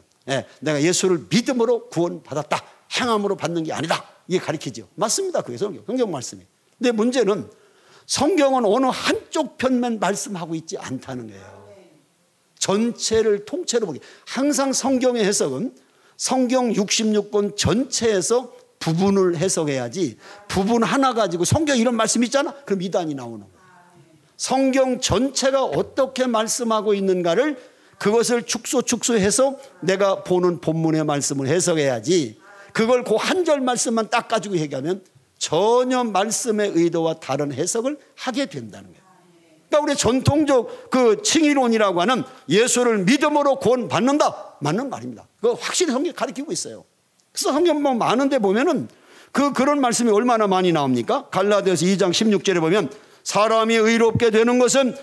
내가 예수를 믿음으로 구원받았다. 행함으로 받는 게 아니다. 이게 가르치죠. 맞습니다. 그게 성경 말씀이. 근데 문제는 성경은 어느 한쪽 편만 말씀하고 있지 않다는 거예요. 전체를 통째로 보기. 항상 성경의 해석은 성경 66권 전체에서 부분을 해석해야지 부분 하나 가지고 성경 이런 말씀 있잖아? 그럼 이단이 나오는 거예요. 성경 전체가 어떻게 말씀하고 있는가를 그것을 축소해서 내가 보는 본문의 말씀을 해석해야지 그걸 그 한 절 말씀만 딱 가지고 얘기하면 전혀 말씀의 의도와 다른 해석을 하게 된다는 거예요. 그러니까 우리 전통적 그 칭의론이라고 하는 예수를 믿음으로 구원받는다. 맞는 말입니다. 그거 확실히 성경이 가르치고 있어요. 그래서 성경 많은데 보면은 그런 말씀이 얼마나 많이 나옵니까? 갈라디아서 2장 16절에 보면 사람이 의롭게 되는 것은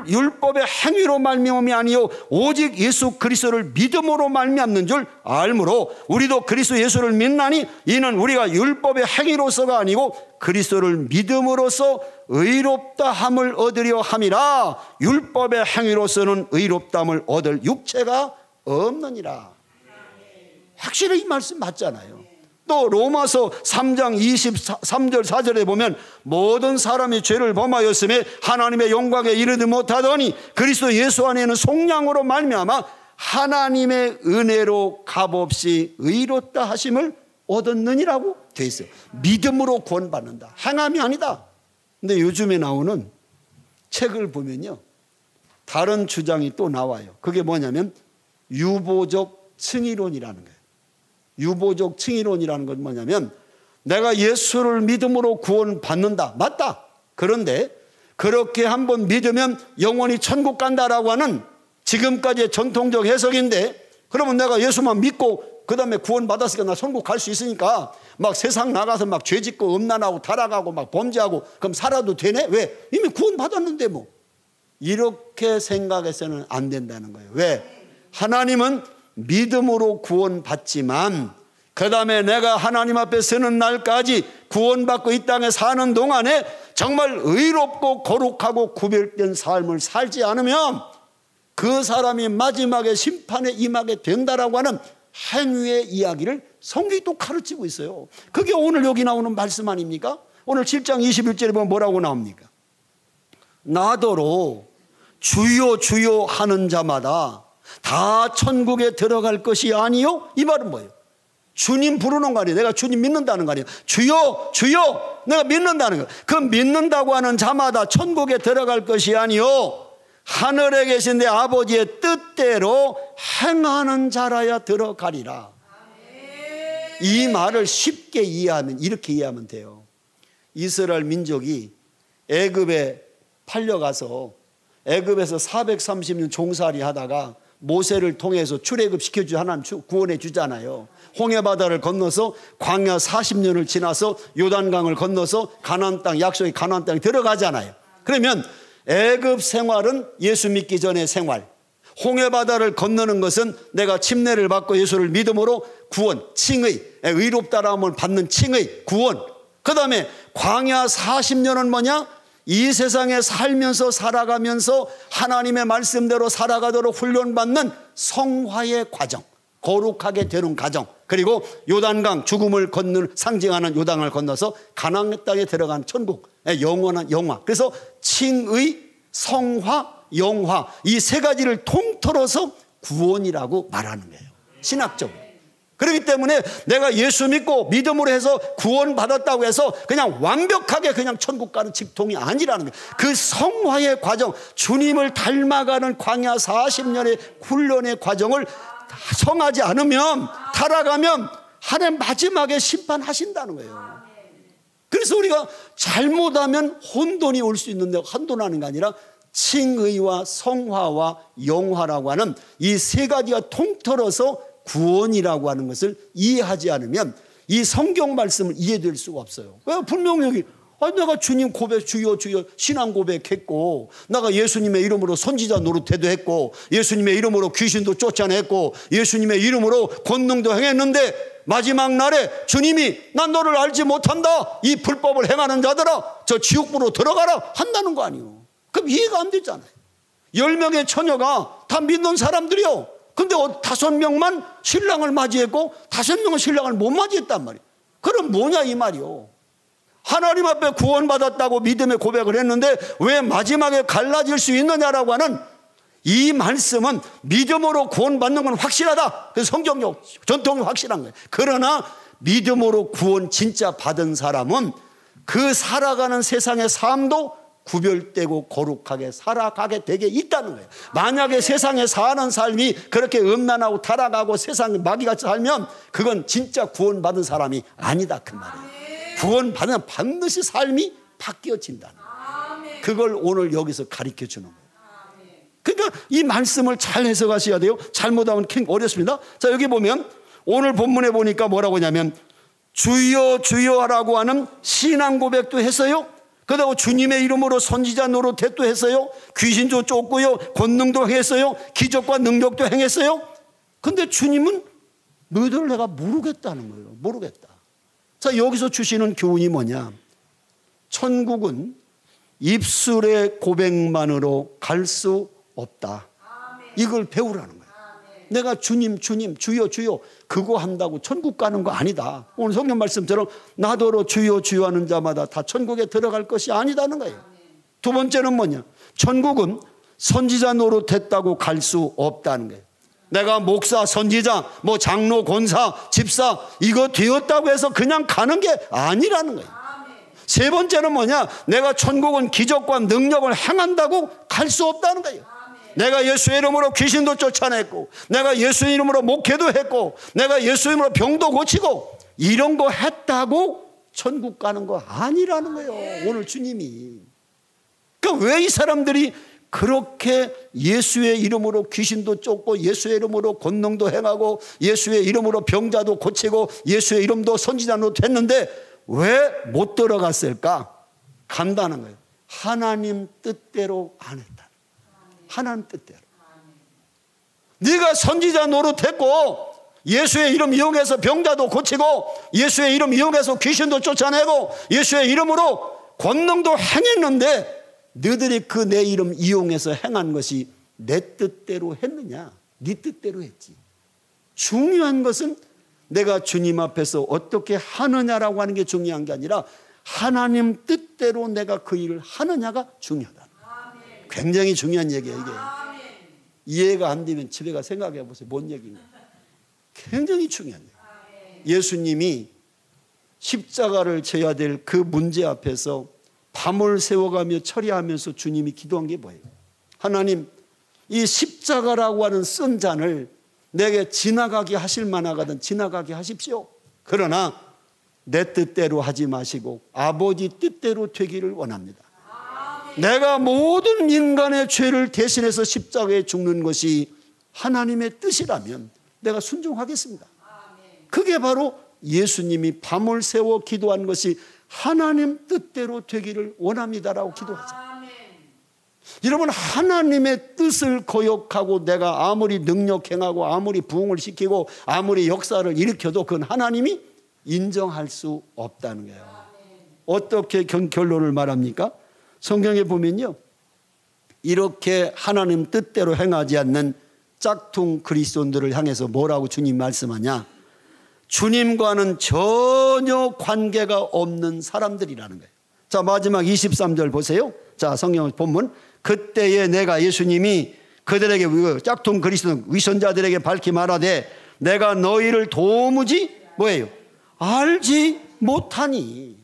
율법의 행위로 말미암음이 아니요 오직 예수 그리스도를 믿음으로 말미암는 줄 알므로 우리도 그리스도 예수를 믿나니 이는 우리가 율법의 행위로서가 아니고 그리스도를 믿음으로써 의롭다 함을 얻으려 함이라. 율법의 행위로서는 의롭다함을 얻을 육체가 없느니라. 확실히 이 말씀 맞잖아요. 또 로마서 3장 23절 4절에 보면 모든 사람이 죄를 범하였음에 하나님의 영광에 이르지 못하더니 그리스도 예수 안에는 속량으로 말미암아 하나님의 은혜로 값없이 의롭다 하심을 얻었느니라고 되어 있어요. 믿음으로 구원받는다. 행함이 아니다. 근데 요즘에 나오는 책을 보면요 다른 주장이 또 나와요. 그게 뭐냐면 유보적 칭의론이라는 거예요. 유보적 칭의론이라는 건 뭐냐면 내가 예수를 믿음으로 구원받는다. 맞다. 그런데 그렇게 한번 믿으면 영원히 천국 간다라고 하는 지금까지의 전통적 해석인데 그러면 내가 예수만 믿고 그 다음에 구원받았으니까 나 천국 갈 수 있으니까 막 세상 나가서 막 죄짓고 음란하고 타락하고 막 범죄하고 그럼 살아도 되네? 왜? 이미 구원받았는데 뭐. 이렇게 생각해서는 안 된다는 거예요. 왜? 하나님은 믿음으로 구원받지만 그 다음에 내가 하나님 앞에 서는 날까지 구원받고 이 땅에 사는 동안에 정말 의롭고 거룩하고 구별된 삶을 살지 않으면 그 사람이 마지막에 심판에 임하게 된다라고 하는 행위의 이야기를 성경이 또 가르치고 있어요. 그게 오늘 여기 나오는 말씀 아닙니까? 오늘 7장 21절에 보면 뭐라고 나옵니까? 나더러 주여 주여 하는 자마다 다 천국에 들어갈 것이 아니요. 이 말은 뭐예요? 주님 부르는 거 아니에요. 내가 주님 믿는다는 거 아니에요. 주여 주여 내가 믿는다는 거예요. 그 믿는다고 하는 자마다 천국에 들어갈 것이 아니요 하늘에 계신 내 아버지의 뜻대로 행하는 자라야 들어가리라. 이 말을 쉽게 이해하면 이렇게 이해하면 돼요. 이스라엘 민족이 애굽에 팔려가서 애굽에서 430년 종살이 하다가 모세를 통해서 출애굽 시켜주 하나님 구원해 주잖아요. 홍해바다를 건너서 광야 40년을 지나서 요단강을 건너서 가나안 땅, 약속의 가나안 땅에 들어가잖아요. 그러면 애굽 생활은 예수 믿기 전의 생활, 홍해바다를 건너는 것은 내가 침례를 받고 예수를 믿음으로 구원, 칭의, 의롭다라함을 받는 칭의, 구원. 그 다음에 광야 40년은 뭐냐? 이 세상에 살면서 살아가면서 하나님의 말씀대로 살아가도록 훈련받는 성화의 과정, 거룩하게 되는 과정, 그리고 요단강, 죽음을 건너는 상징하는 요단강을 건너서 가나안 땅에 들어간 천국, 영원한 영화. 그래서 칭의, 성화, 영화 이 세 가지를 통틀어서 구원이라고 말하는 거예요. 신학적으로. 그렇기 때문에 내가 예수 믿고 믿음으로 해서 구원받았다고 해서 그냥 완벽하게 그냥 천국 가는 직통이 아니라는 거예요. 그 성화의 과정, 주님을 닮아가는 광야 40년의 훈련의 과정을 성하지 않으면, 타락하면 하나님 마지막에 심판하신다는 거예요. 그래서 우리가 잘못하면 혼돈이 올 수 있는데, 혼돈하는 게 아니라 칭의와 성화와 영화라고 하는 이 세 가지가 통틀어서 구원이라고 하는 것을 이해하지 않으면 이 성경 말씀을 이해될 수가 없어요. 왜? 분명히 여기 내가 주님 고백, 주여 주여 신앙 고백했고, 내가 예수님의 이름으로 선지자 노릇해도 했고, 예수님의 이름으로 귀신도 쫓아냈고, 예수님의 이름으로 권능도 행했는데 마지막 날에 주님이 난 너를 알지 못한다, 이 불법을 행하는 자들아 저 지옥불로 들어가라 한다는 거 아니에요. 그럼 이해가 안 되잖아요. 10명의 처녀가 다 믿는 사람들이요. 근데 5명만 신랑을 맞이했고 5명은 신랑을 못 맞이했단 말이에요. 그럼 뭐냐 이 말이요. 하나님 앞에 구원받았다고 믿음의 고백을 했는데 왜 마지막에 갈라질 수 있느냐라고 하는 이 말씀은 믿음으로 구원받는 건 확실하다. 그래서 성경적 전통이 확실한 거예요. 그러나 믿음으로 구원 진짜 받은 사람은 그 살아가는 세상의 삶도 구별되고 거룩하게 살아가게 되게 있다는 거예요. 만약에 세상에 사는 삶이 그렇게 음란하고 타락하고 세상에 마귀같이 살면 그건 진짜 구원받은 사람이 아니다 그 말이에요. 구원받으면 반드시 삶이 바뀌어진다는 거예요. 그걸 오늘 여기서 가르쳐 주는 거예요. 그러니까 이 말씀을 잘 해석하셔야 돼요. 잘못하면 어렵습니다. 자, 여기 보면 오늘 본문에 보니까 뭐라고 하냐면 주여 주여라고 하는 신앙 고백도 했어요. 그러다가 주님의 이름으로 선지자 노릇도 했어요. 귀신도 쫓고요, 권능도 행했어요, 기적과 능력도 행했어요. 근데 주님은 너희들을 내가 모르겠다는 거예요. 모르겠다. 자, 여기서 주시는 교훈이 뭐냐? 천국은 입술의 고백만으로 갈 수 없다. 이걸 배우라는 거예요. 내가 주님 주님 주여 주여 그거 한다고 천국 가는 거 아니다. 오늘 성경 말씀처럼 나더러 주여 주여 하는 자마다 다 천국에 들어갈 것이 아니다는 거예요. 두 번째는 뭐냐? 천국은 선지자 노릇했다고 갈 수 없다는 거예요. 내가 목사, 선지자, 뭐 장로, 권사, 집사 이거 되었다고 해서 그냥 가는 게 아니라는 거예요. 세 번째는 뭐냐? 내가 천국은 기적과 능력을 행한다고 갈 수 없다는 거예요. 내가 예수의 이름으로 귀신도 쫓아냈고, 내가 예수의 이름으로 목회도 했고, 내가 예수의 이름으로 병도 고치고 이런 거 했다고 천국 가는 거 아니라는 거예요. 오늘 주님이. 그러니까 왜 이 사람들이 그렇게 예수의 이름으로 귀신도 쫓고 예수의 이름으로 권능도 행하고 예수의 이름으로 병자도 고치고 예수의 이름도 선지자도 했는데 왜 못 들어갔을까? 간다는 거예요. 하나님 뜻대로 안 했다. 하나님 뜻대로. 네가 선지자 노릇했고 예수의 이름 이용해서 병자도 고치고 예수의 이름 이용해서 귀신도 쫓아내고 예수의 이름으로 권능도 행했는데 너희들이 그 내 이름 이용해서 행한 것이 내 뜻대로 했느냐? 네 뜻대로 했지. 중요한 것은 내가 주님 앞에서 어떻게 하느냐라고 하는 게 중요한 게 아니라 하나님 뜻대로 내가 그 일을 하느냐가 중요하다. 굉장히 중요한 얘기예요 이게. 이해가 안 되면 집에 가 생각해 보세요. 뭔 얘기인가. 굉장히 중요한 얘기예요. 예수님이 십자가를 져야 될 그 문제 앞에서 밤을 새워가며 처리하면서 주님이 기도한 게 뭐예요? 하나님, 이 십자가라고 하는 쓴 잔을 내게 지나가게 하실 만하거든 지나가게 하십시오. 그러나 내 뜻대로 하지 마시고 아버지 뜻대로 되기를 원합니다. 내가 모든 인간의 죄를 대신해서 십자가에 죽는 것이 하나님의 뜻이라면 내가 순종하겠습니다. 그게 바로 예수님이 밤을 새워 기도한 것이 하나님 뜻대로 되기를 원합니다라고 기도하죠. 여러분, 하나님의 뜻을 거역하고 내가 아무리 능력 행하고 아무리 부흥을 시키고 아무리 역사를 일으켜도 그건 하나님이 인정할 수 없다는 거예요. 어떻게 결론을 말합니까? 성경에 보면요, 이렇게 하나님 뜻대로 행하지 않는 짝퉁 그리스도인들을 향해서 뭐라고 주님 말씀하냐? 주님과는 전혀 관계가 없는 사람들이라는 거예요. 자, 마지막 23절 보세요. 자, 성경 본문. 그때에 내가 예수님이 그들에게 짝퉁 그리스도 위선자들에게 밝히 말하되 내가 너희를 도무지 뭐예요? 알지 못하니.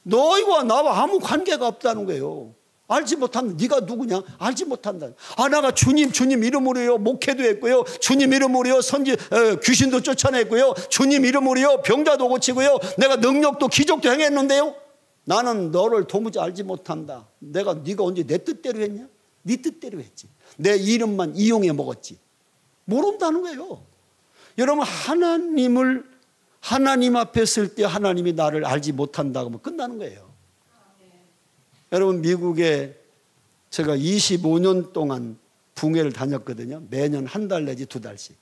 너희와 나와 아무 관계가 없다는 거예요. 알지 못하면 네가 누구냐? 알지 못한다. 내가 주님 이름으로요 목회도 했고요, 주님 이름으로요 귀신도 쫓아냈고요, 주님 이름으로요 병자도 고치고요, 내가 능력도 기적도 행했는데요, 나는 너를 도무지 알지 못한다. 네가 언제 내 뜻대로 했냐? 네 뜻대로 했지. 내 이름만 이용해 먹었지. 모른다는 거예요. 여러분, 하나님 앞에 설 때 하나님이 나를 알지 못한다고 하면 끝나는 거예요. 여러분, 미국에 제가 25년 동안 붕회를 다녔거든요. 매년 한 달 내지 두 달씩.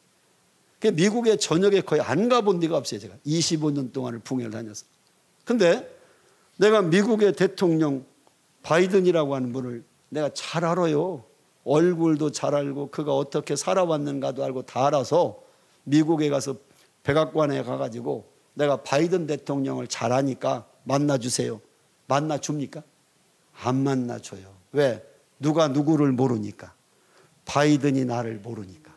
미국에 저녁에 거의 안 가본 데가 없어요. 제가 25년 동안을 붕회를 다녔어요. 근데 내가 미국의 대통령 바이든이라고 하는 분을 내가 잘 알아요. 얼굴도 잘 알고 그가 어떻게 살아왔는가도 알고 다 알아서 미국에 가서 백악관에 가가지고 내가 바이든 대통령을 잘 아니까 만나주세요. 만나줍니까? 안 만나줘요. 왜? 누가 누구를 모르니까. 바이든이 나를 모르니까.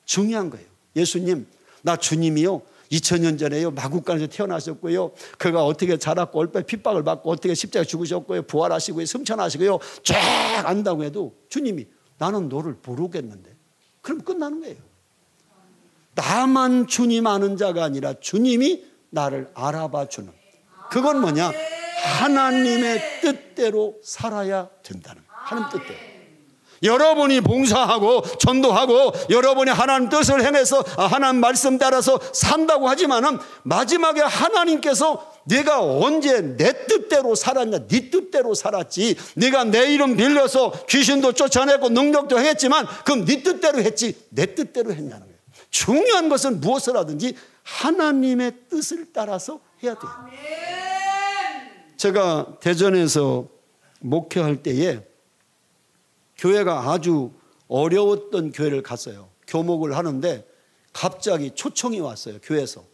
중요한 거예요. 예수님, 나 주님이요 2000년 전에요 마국간에서 태어나셨고요, 그가 어떻게 자랐고 얼마나 핍박을 받고 어떻게 십자가에 죽으셨고요, 부활하시고요, 승천하시고요 쫙 안다고 해도 주님이 나는 너를 모르겠는데, 그럼 끝나는 거예요. 나만 주님 아는 자가 아니라 주님이 나를 알아봐 주는, 그건 뭐냐? 하나님의 뜻대로 살아야 된다는 거예요. 하나님 뜻대로. 여러분이 봉사하고 전도하고 여러분이 하나님 뜻을 행해서 하나님 말씀 따라서 산다고 하지만은 마지막에 하나님께서 네가 언제 내 뜻대로 살았냐? 네 뜻대로 살았지. 네가 내 이름 빌려서 귀신도 쫓아내고 능력도 행했지만 그럼 네 뜻대로 했지 내 뜻대로 했냐는 거예요. 중요한 것은 무엇을 하든지 하나님의 뜻을 따라서 해야 돼요. 제가 대전에서 목회할 때에 교회가 아주 어려웠던 교회를 갔어요. 교목을 하는데 갑자기 초청이 왔어요, 교회에서.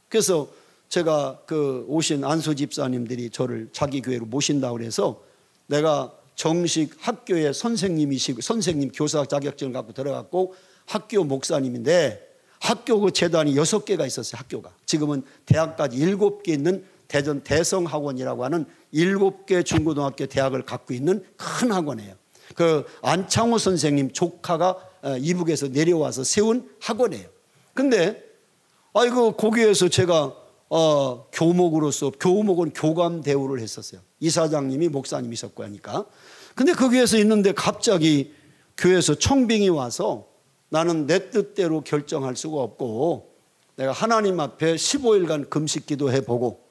그래서 제가 오신 안수 집사님들이 저를 자기 교회로 모신다고 그래서 내가 정식 학교의 선생님 교사 자격증을 갖고 들어갔고 학교 목사님인데, 학교 그 재단이 6개가 있었어요. 학교가 지금은 대학까지 7개 있는 대전 대성학원이라고 하는 7개 중고등학교 대학을 갖고 있는 큰 학원이에요. 그 안창호 선생님 조카가 이북에서 내려와서 세운 학원이에요. 근데 거기에서 제가 교목으로서, 교목은 교감 대우를 했었어요. 이사장님이 목사님이셨고 하니까. 근데 거기에서 있는데 갑자기 교회에서 청빙이 와서 나는 내 뜻대로 결정할 수가 없고 내가 하나님 앞에 15일간 금식 기도해보고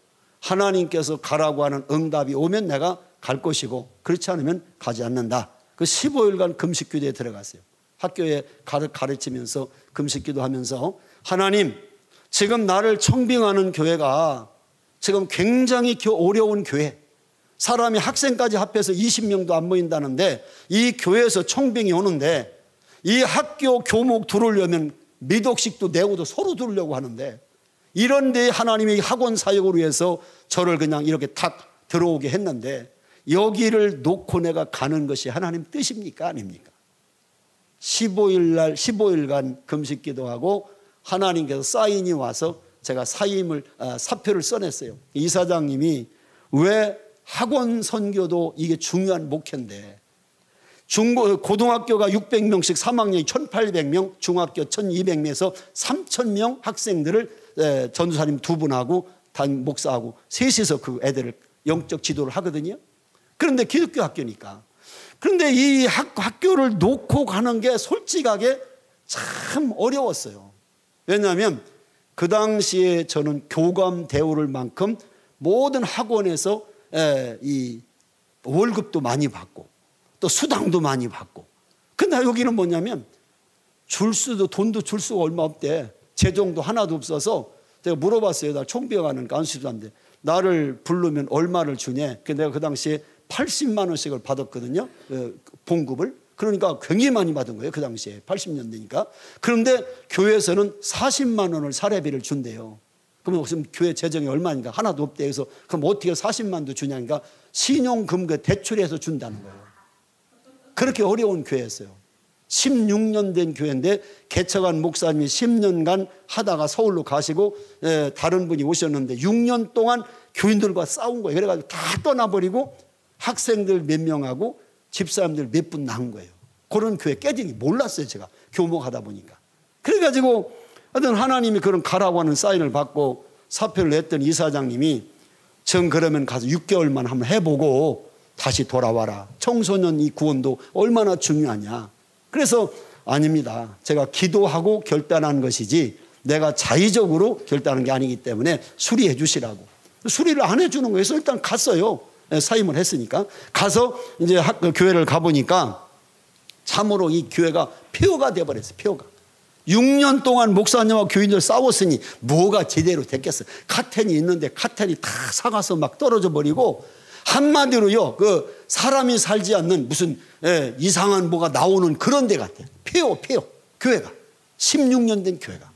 하나님께서 가라고 하는 응답이 오면 내가 갈 것이고 그렇지 않으면 가지 않는다. 그 15일간 금식 기도에 들어갔어요. 학교에 가르치면서 금식 기도하면서 하나님, 지금 나를 청빙하는 교회가 지금 굉장히 어려운 교회, 사람이 학생까지 합해서 20명도 안 모인다는데 이 교회에서 청빙이 오는데 이 학교 교목 들으려면 미독식도 내고도 서로 들으려고 하는데 이런 데 하나님이 학원 사역을 위해서 저를 그냥 이렇게 탁 들어오게 했는데 여기를 놓고 내가 가는 것이 하나님 뜻입니까? 아닙니까? 15일간 금식 기도하고 하나님께서 사인이 와서 제가 사표를 써냈어요. 이사장님이 왜 학원 선교도 이게 중요한 목회인데 고등학교가 600명씩 3학년이 1800명, 중학교 1200명에서 3000명 학생들을 전도사님 2분하고 담임 목사하고 셋이서 그 애들을 영적 지도를 하거든요. 그런데 기독교 학교니까. 그런데 이 학교를 놓고 가는 게 솔직하게 참 어려웠어요. 왜냐하면 그 당시에 저는 교감 대우를 만큼 모든 학원에서 이 월급도 많이 받고 또 수당도 많이 받고. 근데 여기는 뭐냐면 돈도 줄 수가 얼마 없대. 재정도 하나도 없어서 제가 물어봤어요. 나 총비어가는 안수사인데 나를 부르면 얼마를 주냐. 내가 그 당시에 80만 원씩을 받았거든요. 봉급을. 그러니까 굉장히 많이 받은 거예요. 그 당시에 80년대니까. 그런데 교회에서는 40만 원을 사례비를 준대요. 그러면 지금 교회 재정이 얼마니까 하나도 없대. 그래서 그럼 어떻게 40만도 주냐니까 신용금고 대출해서 준다는 거예요. 그렇게 어려운 교회였어요. 16년 된 교회인데 개척한 목사님이 10년간 하다가 서울로 가시고 다른 분이 오셨는데 6년 동안 교인들과 싸운 거예요. 그래가지고 다 떠나버리고 학생들 몇 명하고 집사람들 몇 분 낳은 거예요. 그런 교회 깨지니 몰랐어요. 제가 교목하다 보니까. 그래가지고 하여튼 하나님이 그런 가라고 하는 사인을 받고 사표를 냈던 이사장님이 전 그러면 가서 6개월만 한번 해보고 다시 돌아와라. 청소년 이 구원도 얼마나 중요하냐. 그래서 아닙니다. 제가 기도하고 결단한 것이지 내가 자의적으로 결단한 게 아니기 때문에 수리해 주시라고. 수리를 안 해주는 거예요. 그래서 일단 갔어요. 사임을 했으니까. 가서 이제 교회를 가보니까 참으로 이 교회가 폐허가 돼버렸어요. 폐허가. 6년 동안 목사님하고 교인들 싸웠으니 뭐가 제대로 됐겠어요. 카텐이 있는데 카텐이 다 사가서 막 떨어져 버리고 한마디로요, 그 사람이 살지 않는 무슨 이상한 뭐가 나오는 그런 데 같아요. 폐허. 교회가 16년 된 교회가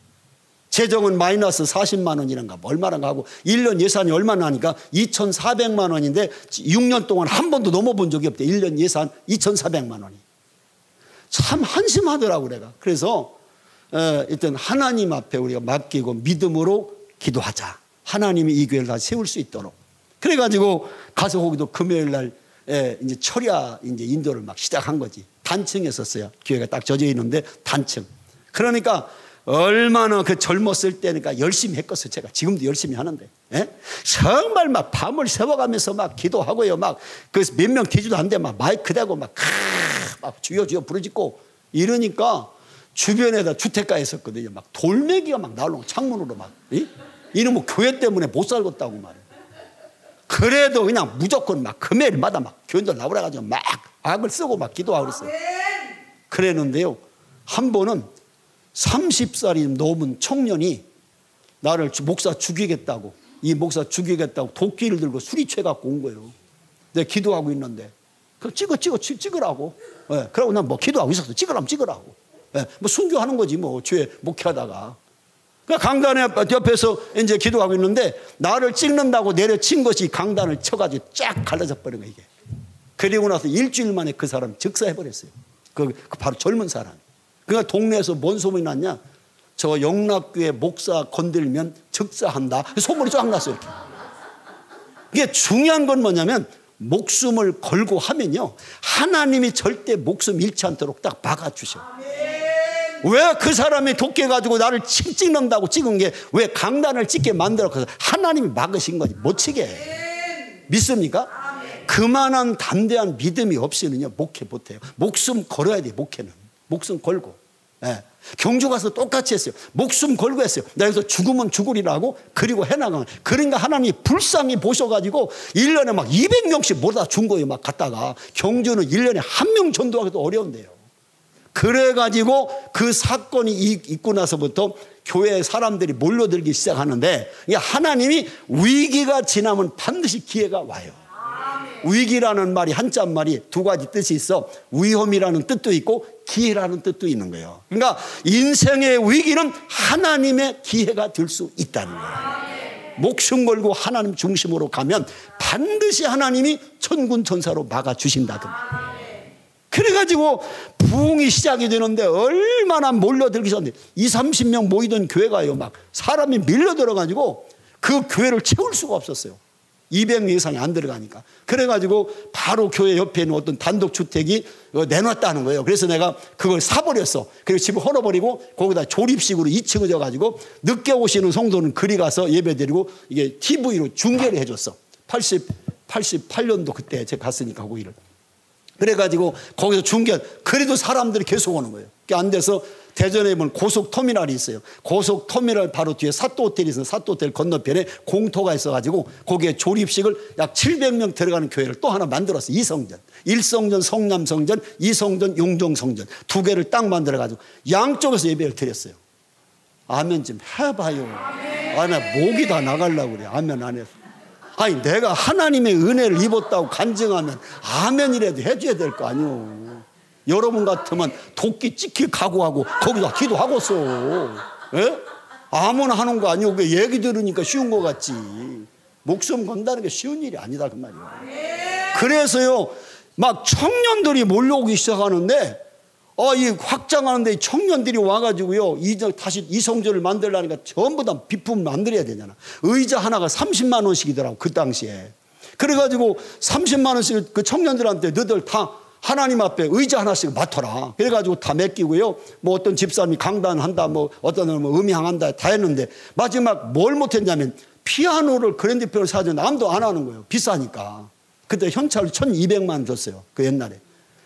재정은 마이너스 40만 원이란가 얼마란가 하고 1년 예산이 얼마나 하니까 2,400만 원인데 6년 동안 한 번도 넘어본 적이 없대. 1년 예산 2,400만 원이. 참 한심하더라고 내가. 그래서 일단 하나님 앞에 우리가 맡기고 믿음으로 기도하자. 하나님이 이 교회를 다시 세울 수 있도록. 그래가지고 가서 거기도 금요일 날 이제 철야 이제 인도를 막 시작한 거지. 단층에 섰어요. 교회가 딱 젖어 있는데 단층. 그러니까 얼마나 그 젊었을 때니까 열심히 했겠어요. 제가 지금도 열심히 하는데. 정말 막 밤을 새워가면서 막 기도하고요. 막 그 몇 명 되지도 않는데 막 마이크 대고 막 주여 부르짖고 이러니까 주변에다 주택가에 있었거든요. 막 돌멩이가 막 나오는 창문으로 막. 이놈의 교회 때문에 못 살겠다고 말이에요. 그래도 그냥 무조건 막 금요일마다 막 교인들 나오라가지고 막 악을 쓰고 막 기도하고 그랬어요. 그랬는데요. 한 번은 30살이 넘은 청년이 나를 목사 죽이겠다고, 이 목사 죽이겠다고 도끼를 들고 술이 취해갖고 온 거예요. 내가 기도하고 있는데. 찍으라고. 그러고 난 뭐 기도하고 있었어. 찍으라고. 뭐 순교하는 거지 뭐 주에 목회하다가. 그러니까 강단 옆에서 이제 기도하고 있는데 나를 찍는다고 내려친 것이 강단을 쳐가지고 쫙 갈라져 버린 거예요, 이게. 그리고 나서 일주일 만에 그 사람 즉사해버렸어요. 그 바로 젊은 사람. 그러니까 동네에서 뭔 소문이 났냐? 저 영락교회 목사 건들면 즉사한다. 소문이 쫙 났어요, 이렇게. 이게 중요한 건 뭐냐면 목숨을 걸고 하면요. 하나님이 절대 목숨 잃지 않도록 딱 막아주셔. 왜 그 사람이 도끼 가지고 나를 찍는다고 찍은 게 왜 강단을 찍게 만들었고 하나님이 막으신 거지 못 치게. 믿습니까? 그만한 담대한 믿음이 없이는요 목회 못해요. 목숨 걸어야 돼요. 목회는 목숨 걸고. 경주 가서 똑같이 했어요. 목숨 걸고 했어요. 나 여기서 죽으면 죽으리라고. 그리고 해나가면. 그러니까 하나님이 불쌍히 보셔가지고 1년에 막 200명씩 몰아다 준 거예요. 막 갔다가. 경주는 1년에 1명 전도하기도 어려운데요. 그래가지고 그 사건이 있고 나서부터 교회 사람들이 몰려들기 시작하는데 하나님이 위기가 지나면 반드시 기회가 와요. 위기라는 말이 한자 말이 두 가지 뜻이 있어. 위험이라는 뜻도 있고 기회라는 뜻도 있는 거예요. 그러니까 인생의 위기는 하나님의 기회가 될 수 있다는 거예요. 목숨 걸고 하나님 중심으로 가면 반드시 하나님이 천군 천사로 막아주신다든. 그래가지고 부흥이 시작이 되는데 얼마나 몰려들기 전에 20-30명 모이던 교회가요, 막 사람이 밀려들어가지고 그 교회를 채울 수가 없었어요. 200명 이상이 안 들어가니까. 그래가지고 바로 교회 옆에 있는 어떤 단독주택이 내놨다는 거예요. 그래서 내가 그걸 사버렸어. 그리고 집을 헐어버리고 거기다 조립식으로 2층을 져가지고 늦게 오시는 성도는 그리 가서 예배드리고 이게 TV로 중계를 해줬어. 88년도 그때 제가 갔으니까 거기를. 그래가지고 거기서 중계, 그래도 사람들이 계속 오는 거예요. 그게 안 돼서 대전에 보면 고속터미널이 있어요. 고속터미널 바로 뒤에 사또호텔이 있어요. 사또호텔 건너편에 공터가 있어가지고 거기에 조립식을 약 700명 들어가는 교회를 또 하나 만들었어요. 2성전. 1성전 성남성전, 2성전 용종성전. 두 개를 딱 만들어가지고 양쪽에서 예배를 드렸어요. 아멘 좀 해봐요. 아, 나 목이 다 나가려고 그래. 아멘 안 해서. 아니 내가 하나님의 은혜를 입었다고 간증하면 아멘이라도 해줘야 될 거 아니오. 여러분 같으면 도끼 찍힐 각오하고 거기다 기도하고서, 예? 아무나 하는 거 아니고 그 얘기 들으니까 쉬운 거 같지. 목숨 건다는 게 쉬운 일이 아니다 그 말이에요. 그래서요 막 청년들이 몰려오기 시작하는데 이 확장하는데 청년들이 와가지고요 다시 이성전을 만들려니까 전부 다 비품 만들어야 되잖아. 의자 하나가 30만 원씩이더라고 그 당시에. 그래가지고 30만 원씩 그 청년들한테 너들 다 하나님 앞에 의자 하나씩 맡아라. 그래가지고 다 맡기고요. 뭐 어떤 집사람이 강단한다, 뭐 어떤 사람은 뭐 음향한다 다 했는데 마지막 뭘 못했냐면 피아노를 그랜드피아노를 사줬는데 아무도 안 하는 거예요. 비싸니까. 그때 현찰로 1200만 원 줬어요. 그 옛날에.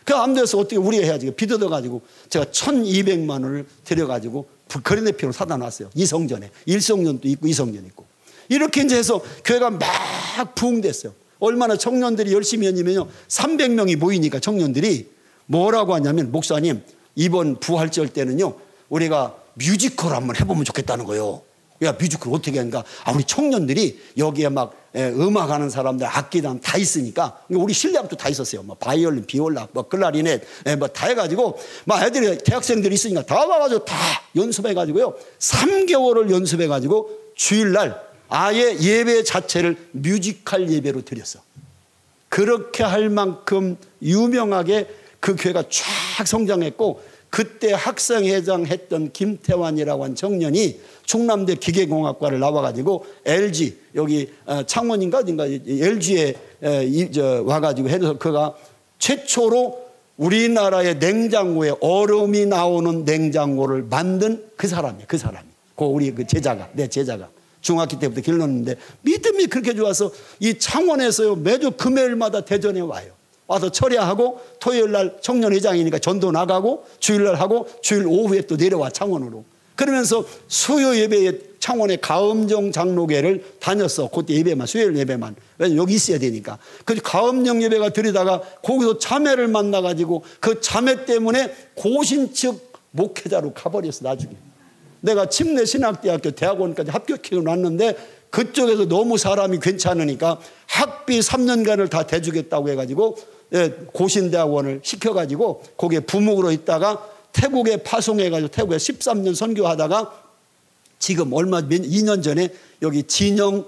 그 안 돼서 어떻게 우리가 해야지. 빚어가지고 제가 1200만 원을 들여가지고 그랜드피아노를 사다 놨어요. 2성전에. 1성전도 있고 2성전 있고. 이렇게 이제 해서 교회가 막 부흥됐어요. 얼마나 청년들이 열심히 했냐면요. 300명이 모이니까 청년들이 뭐라고 하냐면 목사님 이번 부활절 때는요. 우리가 뮤지컬 한번 해보면 좋겠다는 거예요. 야 뮤지컬 어떻게 하는가. 우리 청년들이 여기에 막 음악하는 사람들 악기단 다 있으니까 우리 실내악도 다 있었어요. 뭐 바이올린, 비올라, 뭐 클라리넷 뭐 다 해가지고 막 애들이 대학생들이 있으니까 다 와가지고 다 연습해가지고요. 3개월을 연습해가지고 주일날 아예 예배 자체를 뮤지컬 예배로 드렸어. 그렇게 할 만큼 유명하게 그 교회가 쫙 성장했고 그때 학생회장 했던 김태환이라고 한 청년이 충남대 기계공학과를 나와가지고 LG 여기 창원인가 어딘가 LG에 와가지고 해서 그가 최초로 우리나라의 냉장고에 얼음이 나오는 냉장고를 만든 그 사람이에요. 그 사람이. 우리 그 제자가 내 제자가. 중학교 때부터 길렀는데 믿음이 그렇게 좋아서 이 창원에서요 매주 금요일마다 대전에 와요. 와서 철야하고 토요일 날 청년회장이니까 전도 나가고 주일날 하고 주일 오후에 또 내려와 창원으로. 그러면서 수요 예배에 창원의 가음정 장로교회를 다녔어. 그때 예배만 수요일 예배만. 왜냐면 여기 있어야 되니까. 그래서 가음정 예배가 들이다가 거기서 자매를 만나가지고 그 자매 때문에 고신측 목회자로 가버렸어 나중에. 내가 침례신학대학교 대학원까지 합격해 놨는데 그쪽에서 너무 사람이 괜찮으니까 학비 3년간을 다 대주겠다고 해가지고 고신대학원을 시켜가지고 거기에 부목으로 있다가 태국에 파송해가지고 태국에 13년 선교하다가 지금 2년 전에 여기 진영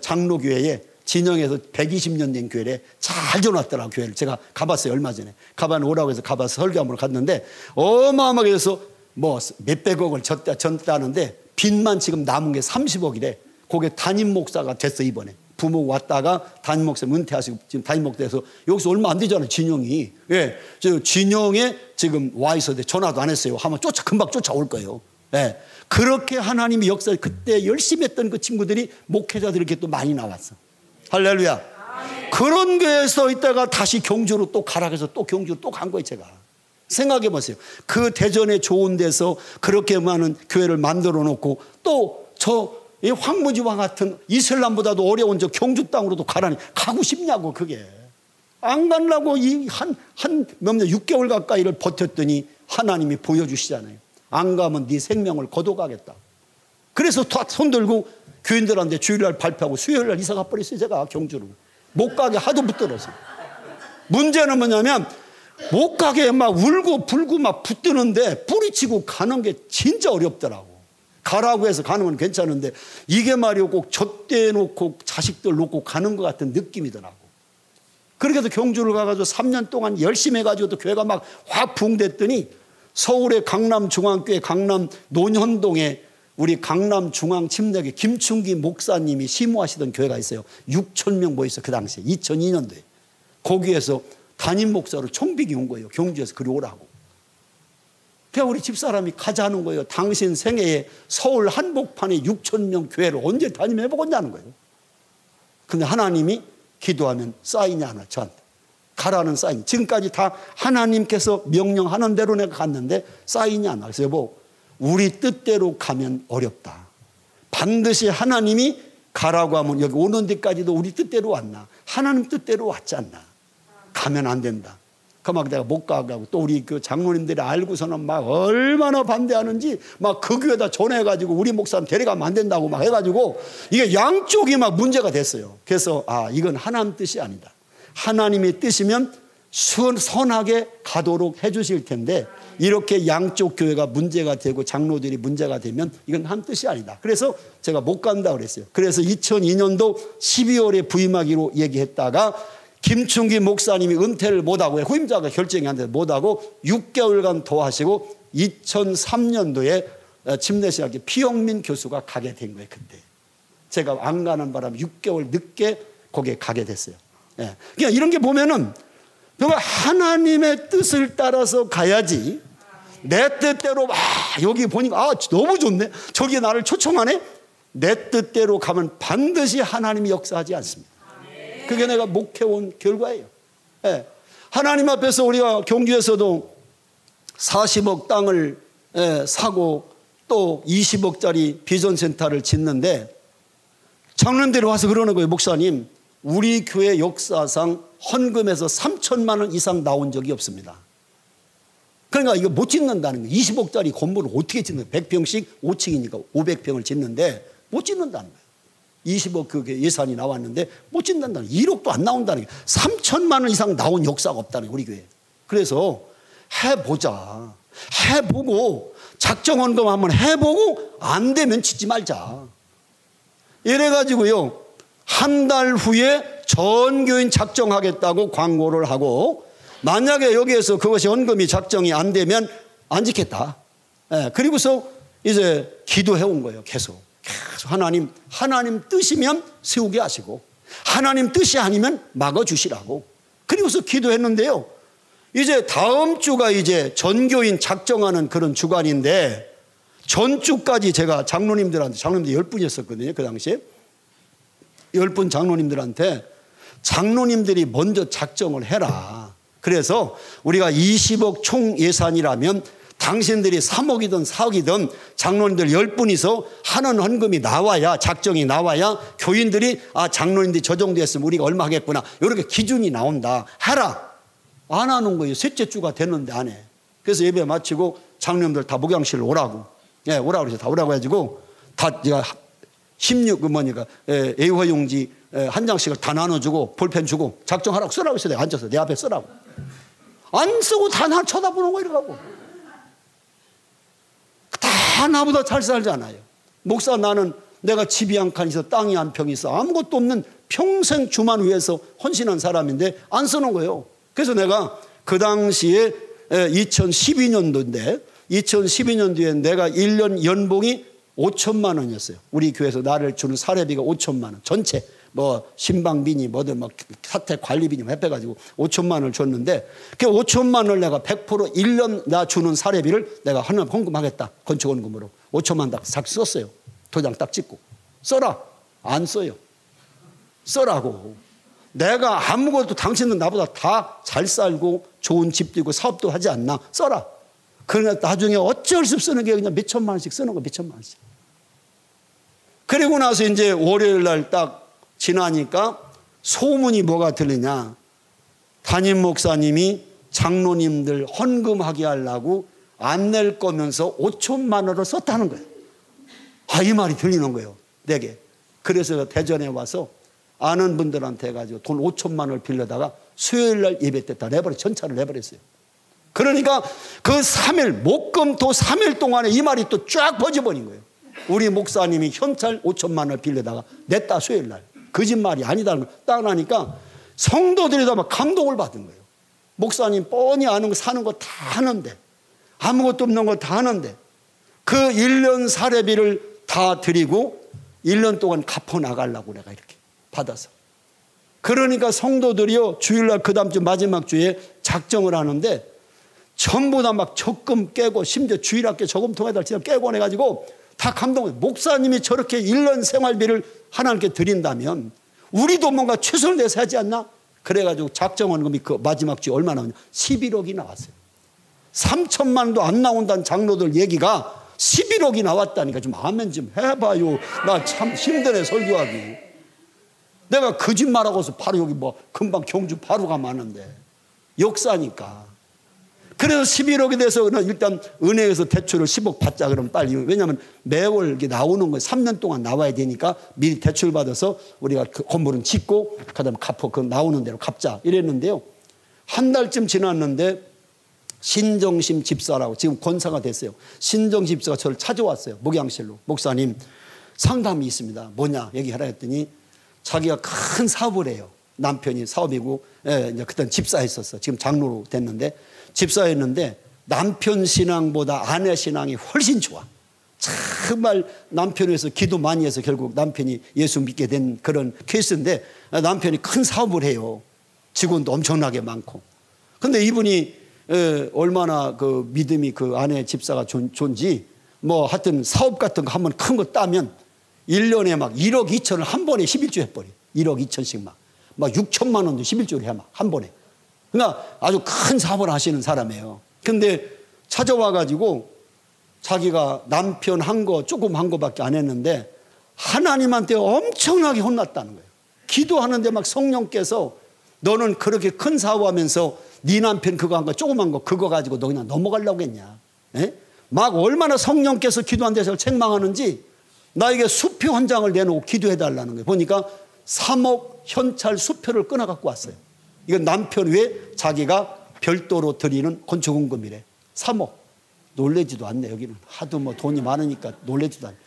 장로교회에 진영에서 120년 된 교회에 잘 지어놨더라고 교회를. 제가 가봤어요 얼마 전에. 오라고 해서 가봐서 설교 한번 갔는데 어마어마하게 해서 뭐 몇백억을 졌다는데 빚만 지금 남은 게 30억이래. 거기에 담임 목사가 됐어 이번에. 부모 왔다가 담임 목사 은퇴하시고 지금 담임 목사 돼서 여기서 얼마 안 되잖아요 진영이. 예, 저 진영에 지금 와 있어도 전화도 안 했어요. 하면 금방 쫓아올 거예요. 예, 그렇게 하나님의 역사 그때 열심히 했던 그 친구들이 목회자들이 이렇게 또 많이 나왔어. 할렐루야. 그런 교회에서 있다가 다시 경주로 또 가라 해서 또 경주로 또 간 거예요 제가. 생각해 보세요. 그 대전에 좋은 데서 그렇게 많은 교회를 만들어 놓고 또 이 황무지와 같은 이슬람보다도 어려운 저 경주 땅으로도 가라니 가고 싶냐고 그게. 안 가려고 한 6개월 가까이를 버텼더니 하나님이 보여주시잖아요. 안 가면 네 생명을 거둬가겠다. 그래서 손 들고 교인들한테 주일날 발표하고 수요일날 이사 가버렸어요 제가 경주로. 못 가게 하도 붙들었어요. 문제는 뭐냐면 못 가게 막 울고 불고 막 붙드는데 뿌리치고 가는 게 진짜 어렵더라고. 가라고 해서 가는 건 괜찮은데 이게 말이요 꼭 젖대 놓고 자식들 놓고 가는 것 같은 느낌이더라고. 그렇게 해서 경주를 가가지고 3년 동안 열심히 해가지고 또 교회가 막 확 부흥됐더니 서울의 강남중앙교회 강남 논현동에 우리 강남중앙침략의 김충기 목사님이 시무하시던 교회가 있어요. 6,000명 모였어요. 그 당시에 2002년도에. 거기에서 담임 목사로 총บิ๊이 온 거예요. 경주에서 그리 오라고. 그냥 우리 집사람이 가자는 거예요. 당신 생애에 서울 한복판에 6,000명 교회를 언제 담임해보겠냐는 거예요. 근데 하나님이 기도하면 사인이 안 와, 저한테. 가라는 사인. 지금까지 다 하나님께서 명령하는 대로 내가 갔는데 사인이 안 와. 그래서 여보, 우리 뜻대로 가면 어렵다. 반드시 하나님이 가라고 하면 여기 오는 데까지도 우리 뜻대로 왔나? 하나님 뜻대로 왔지 않나? 가면 안 된다. 그 막 내가 못 가고 또 우리 그 장로님들이 알고서는 막 얼마나 반대하는지 막 그 교회에다 전해가지고 우리 목사님 데려가면 안 된다고 막 해가지고 이게 양쪽이 막 문제가 됐어요. 그래서 이건 하나님 뜻이 아니다. 하나님의 뜻이면 선하게 가도록 해주실 텐데 이렇게 양쪽 교회가 문제가 되고 장로들이 문제가 되면 이건 하나님 뜻이 아니다. 그래서 제가 못 간다 그랬어요. 그래서 2002년도 12월에 부임하기로 얘기했다가 김충기 목사님이 은퇴를 못하고 후임자가 결정이 안 돼서 못하고 6개월간 더 하시고 2003년도에 침례신학교 피영민 교수가 가게 된 거예요. 그때 제가 안 가는 바람에 6개월 늦게 거기에 가게 됐어요. 예. 그러니까 이런 게 보면은 너가 하나님의 뜻을 따라서 가야지 내 뜻대로 여기 보니까 너무 좋네, 저기 나를 초청하네, 내 뜻대로 가면 반드시 하나님이 역사하지 않습니다. 그게 내가 목회온 결과예요. 예. 하나님 앞에서 우리가 경주에서도 40억 땅을 사고 또 20억짜리 비전센터를 짓는데 장로님들이 와서 그러는 거예요. 목사님, 우리 교회 역사상 헌금에서 3천만 원 이상 나온 적이 없습니다. 그러니까 이거 못 짓는다는 거예요. 20억짜리 건물을 어떻게 짓는 거예요? 100평씩 5층이니까 500평을 짓는데 못 짓는다는 거예요. 20억 그게 예산이 나왔는데 못 짓는다는 거예요. 1억도 안 나온다는 거예요. 3천만 원 이상 나온 역사가 없다는 거예요, 우리 교회. 그래서 해보자. 해보고 작정헌금 한번 해보고 안 되면 짓지 말자. 이래가지고요, 한 달 후에 전교인 작정하겠다고 광고를 하고 만약에 여기에서 그것이 헌금이 작정이 안 되면 안 짓겠다. 그리고서 이제 기도해 온 거예요. 계속 하나님 뜻이면 세우게 하시고 하나님 뜻이 아니면 막아주시라고. 그리고서 기도했는데요, 이제 다음 주가 이제 전교인 작정하는 그런 주간인데 전주까지 제가 장로님들 10분이었거든요. 그 당시에 10분 장로님들한테 장로님들이 먼저 작정을 해라. 그래서 우리가 20억 총 예산이라면 당신들이 3억이든 4억이든 장로님들 10분이서 하는 헌금이 나와야, 작정이 나와야 교인들이 장로님들이 저 정도 했으면 우리가 얼마 하겠구나, 이렇게 기준이 나온다. 해라. 안 하는 거예요. 셋째 주가 됐는데 안 해. 그래서 예배 마치고 장로님들 다 목양실로 오라고. 오라고 그래서 다 오라고 해가지고 다 제가 16 A4 용지 한 장씩을 다 나눠주고 볼펜 주고 작정하라고 쓰라고 했어요. 내가 앉아서 내 앞에 쓰라고. 안 쓰고 다 나 쳐다보는 거 이러고. 다 나보다 잘 살잖아요. 목사, 나는 내가 집이 한 칸 있어, 땅이 한 평 있어, 아무것도 없는 평생 주만 위해서 헌신한 사람인데 안 쓰는 거예요. 그래서 내가 그 당시에 2012년도인데 2012년도에 내가 1년 연봉이 5천만 원이었어요. 우리 교회에서 나를 주는 사례비가 5천만 원. 전체 신방비니 뭐든 사택 관리비니 해가지고 5천만 원을 줬는데 그 5천만 원을 내가 100% 1년 나 주는 사례비를 내가 하나 헌금하겠다. 건축헌금으로 5천만 원 딱 썼어요. 도장 딱 찍고. 써라. 안 써요. 써라고. 내가 아무것도, 당신은 나보다 다 잘 살고 좋은 집도 있고 사업도 하지 않나. 써라. 그러니까 나중에 어쩔 수 없이 쓰는 게 그냥 몇 천만 원씩 쓰는 거, 몇 천만 원씩. 그리고 나서 이제 월요일 날 딱 지나니까 소문이 뭐가 들리냐. 담임 목사님이 장로님들 헌금하게 하려고 안 낼 거면서 5천만 원을 썼다는 거예요. 이 말이 들리는 거예요, 내게. 그래서 대전에 와서 아는 분들한테 해가지고 돈 5천만 원을 빌려다가 수요일 날 예배 때 다 내버려, 전차를 내버렸어요. 그러니까 그 3일, 목금토 3일 동안에 이 말이 또 쫙 퍼져버린 거예요. 우리 목사님이 현찰 5천만 원을 빌려다가 냈다, 수요일 날. 거짓말이 아니다는 걸 딱 나니까 성도들이 다 막 감동을 받은 거예요. 목사님 뻔히 아는 거 사는 거 다 하는데, 아무것도 없는 거 다 하는데 그 1년 사례비를 다 드리고 1년 동안 갚아 나가려고 내가 이렇게 받아서. 그러니까 성도들이요, 주일날 그 다음 주 마지막 주에 작정을 하는데 전부 다 막 적금 깨고, 심지어 주일학교 저금통에다 깨고 해가지고 다 감동해요. 목사님이 저렇게 1년 생활비를 하나님께 드린다면 우리도 뭔가 최선을 내서 하지 않나? 그래가지고 작정원금이 그 마지막 주에 얼마 나오냐? 11억이 나왔어요. 3천만 원도 안 나온다는 장로들 얘기가 11억이 나왔다니까. 좀 아멘 좀 해봐요. 나 참 힘드네 설교하기. 내가 거짓말하고서 바로 여기 뭐 금방 경주 바로 가면 하는데 역사니까. 그래서 11억이 돼서 일단 은행에서 대출을 10억 받자 그러면 빨리. 왜냐하면 매월 이렇게 나오는 거 3년 동안 나와야 되니까 미리 대출 받아서 우리가 그 건물은 짓고 그다음에 갚고 그 나오는 대로 갚자 이랬는데요. 한 달쯤 지났는데 신정심 집사라고 지금 권사가 됐어요. 신정심 집사가 저를 찾아왔어요. 목양실로. 목사님 상담이 있습니다. 뭐냐 얘기하라 했더니 자기가 큰 사업을 해요. 남편이 사업이고, 이제 그때 집사했었어. 지금 장로로 됐는데 집사했는데 남편 신앙보다 아내 신앙이 훨씬 좋아. 정말 남편을 위해서 기도 많이 해서 결국 남편이 예수 믿게 된 그런 케이스인데 남편이 큰 사업을 해요. 직원도 엄청나게 많고. 근데 이분이 얼마나 그 믿음이 그 아내 집사가 좋은지 뭐 하여튼 사업 같은 거 한번 큰 거 따면 1년에 막 1억 2천을 한 번에 11조 해버려. 1억 2천씩 막 6천만 원도 11조를 해 막 한 번에. 그러니까 아주 큰 사업을 하시는 사람이에요. 근데 찾아와가지고 자기가 남편 한 거 조금 한 거밖에 안 했는데 하나님한테 엄청나게 혼났다는 거예요. 기도하는데 막 성령께서 너는 그렇게 큰 사업하면서 네 남편 그거 한 거 조그만 거 그거 가지고 너 그냥 넘어가려고 했냐. 에? 막 얼마나 성령께서 기도한 데서 책망하는지 나에게 수표 한 장을 내놓고 기도해달라는 거예요. 보니까 3억 현찰 수표를 끊어갖고 왔어요. 이건 남편 외에 자기가 별도로 드리는 건축원금이래. 3억. 놀래지도 않네. 여기는 하도 뭐 돈이 많으니까 놀래지도 않네.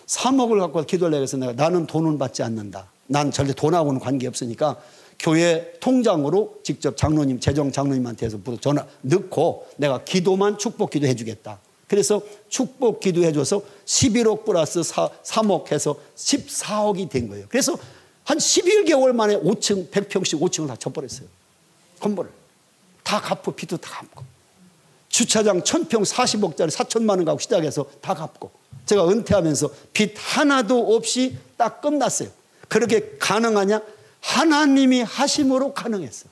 3억을 갖고 기도하려고 해서 내가 나는 돈은 받지 않는다. 난 절대 돈하고는 관계없으니까 교회 통장으로 직접 장로님, 재정 장로님한테 해서 전화 넣고 내가 기도만 축복 기도 해주겠다. 그래서 축복 기도해줘서 11억 플러스 3억 해서 14억이 된 거예요. 그래서 한 11개월 만에 5층, 100평씩 5층을 다 져버렸어요. 건물을. 다 갚고, 빚도 다 갚고. 주차장 1000평 40억짜리 4천만 원 가고 시작해서 다 갚고. 제가 은퇴하면서 빚 하나도 없이 딱 끝났어요. 그렇게 가능하냐? 하나님이 하심으로 가능했어요.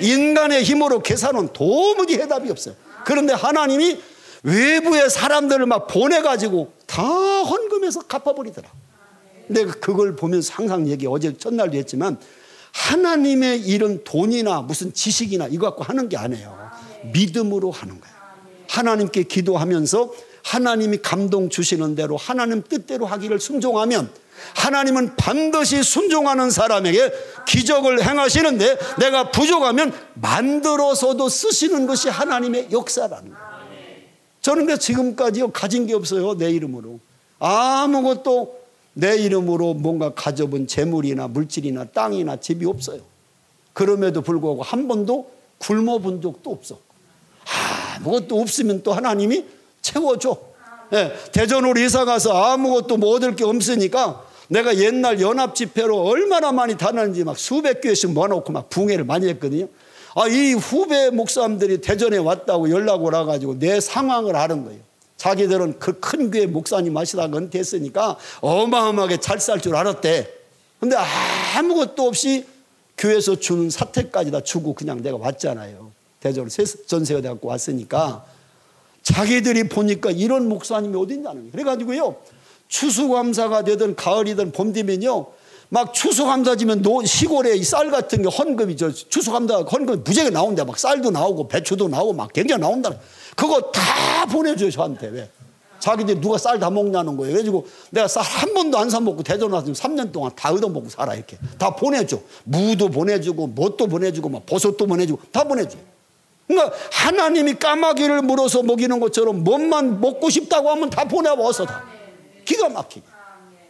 인간의 힘으로 계산은 도무지 해답이 없어요. 그런데 하나님이 외부의 사람들을 막 보내가지고 다 헌금해서 갚아버리더라. 근데 그걸 보면서 항상 어제 첫날도 했지만 하나님의 일은 돈이나 무슨 지식이나 이거 갖고 하는 게 아니에요. 믿음으로 하는 거예요. 하나님께 기도하면서 하나님이 감동 주시는 대로 하나님 뜻대로 하기를 순종하면 하나님은 반드시 순종하는 사람에게 기적을 행하시는데 내가 부족하면 만들어서도 쓰시는 것이 하나님의 역사라는 거예요. 저는 근데 지금까지요 가진 게 없어요. 내 이름으로. 아무것도 내 이름으로 뭔가 가져본 재물이나 물질이나 땅이나 집이 없어요. 그럼에도 불구하고 한 번도 굶어본 적도 없어. 아무것도 없으면 또 하나님이 채워줘. 네, 대전으로 이사 가서 아무것도 뭐 얻을 게 없으니까 내가 옛날 연합 집회로 얼마나 많이 다녔는지 막 수백 교회씩 모아놓고 막 붕해를 많이 했거든요. 이 후배 목사님들이 대전에 왔다고 연락을 와가지고 내 상황을 아는 거예요. 자기들은 그 큰 교회 목사님 하시다가 은퇴했으니까 어마어마하게 잘 살 줄 알았대. 근데 아무것도 없이 교회에서 주는 사택까지 다 주고 그냥 내가 왔잖아요. 대전으로 전세가 돼갖고 왔으니까 자기들이 보니까 이런 목사님이 어딨냐는 거예요. 그래가지고요 추수감사가 되든 가을이든 봄 되면요 막 추수감사 지면 시골에 이 쌀 같은 게 헌금이 추수감사 헌금이 무지하게 나온다. 막 쌀도 나오고 배추도 나오고 막 굉장히 나온다. 그거 다 보내줘요 저한테. 왜? 자기들이 누가 쌀 다 먹냐는 거예요. 그래가지고 내가 쌀 한 번도 안 사 먹고 대전 와서 3년 동안 다 얻어먹고 살아. 이렇게 다 보내줘. 무도 보내주고 뭣도 보내주고 막 버섯도 보내주고 다 보내줘요. 그러니까 하나님이 까마귀를 물어서 먹이는 것처럼 뭔만 먹고 싶다고 하면 다 보내와서 다 기가 막히게.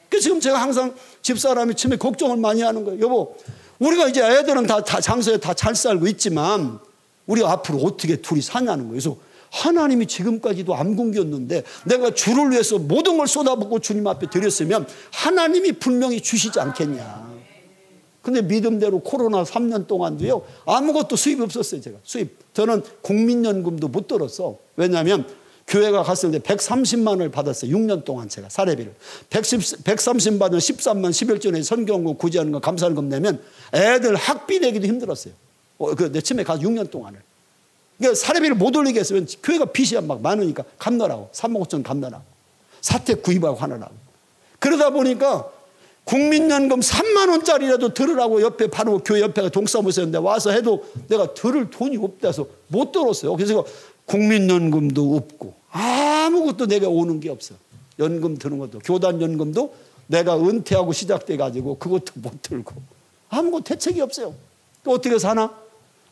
그래서 지금 제가 항상 집사람이 처음에 걱정을 많이 하는 거예요. 여보 우리가 이제 애들은 다 장소에 다 잘 살고 있지만 우리가 앞으로 어떻게 둘이 사냐는 거예요. 그래서 하나님이 지금까지도 안 굶겼는데 내가 주를 위해서 모든 걸 쏟아붓고 주님 앞에 드렸으면 하나님이 분명히 주시지 않겠냐. 근데 믿음대로 코로나 3년 동안도요, 아무것도 수입이 없었어요. 제가 저는 국민연금도 못 들었어. 왜냐하면 교회가 갔을 때 130만 원을 받았어요. 6년 동안 제가 사례비를 130 받으면 13만 11조에 선교원금 구제하는 거 감사원금 내면 애들 학비 내기도 힘들었어요. 내 처음에 가서 6년 동안을. 그러니까 사례비를 못 올리게 했으면 교회가 빚이 막 많으니까 감나라고 3만 5천 감나라고 사택 구입하고 하느라고. 그러다 보니까 국민연금 3만 원짜리라도 들으라고 옆에 바로 교회 옆에 동사무소 있었는데 와서 해도 내가 들을 돈이 없다서 못 들었어요. 그래서 국민연금도 없고 아무것도 내가 오는 게 없어. 연금 드는 것도 교단연금도 내가 은퇴하고 시작돼 가지고 그것도 못 들고 아무것도 대책이 없어요. 또 어떻게 사나?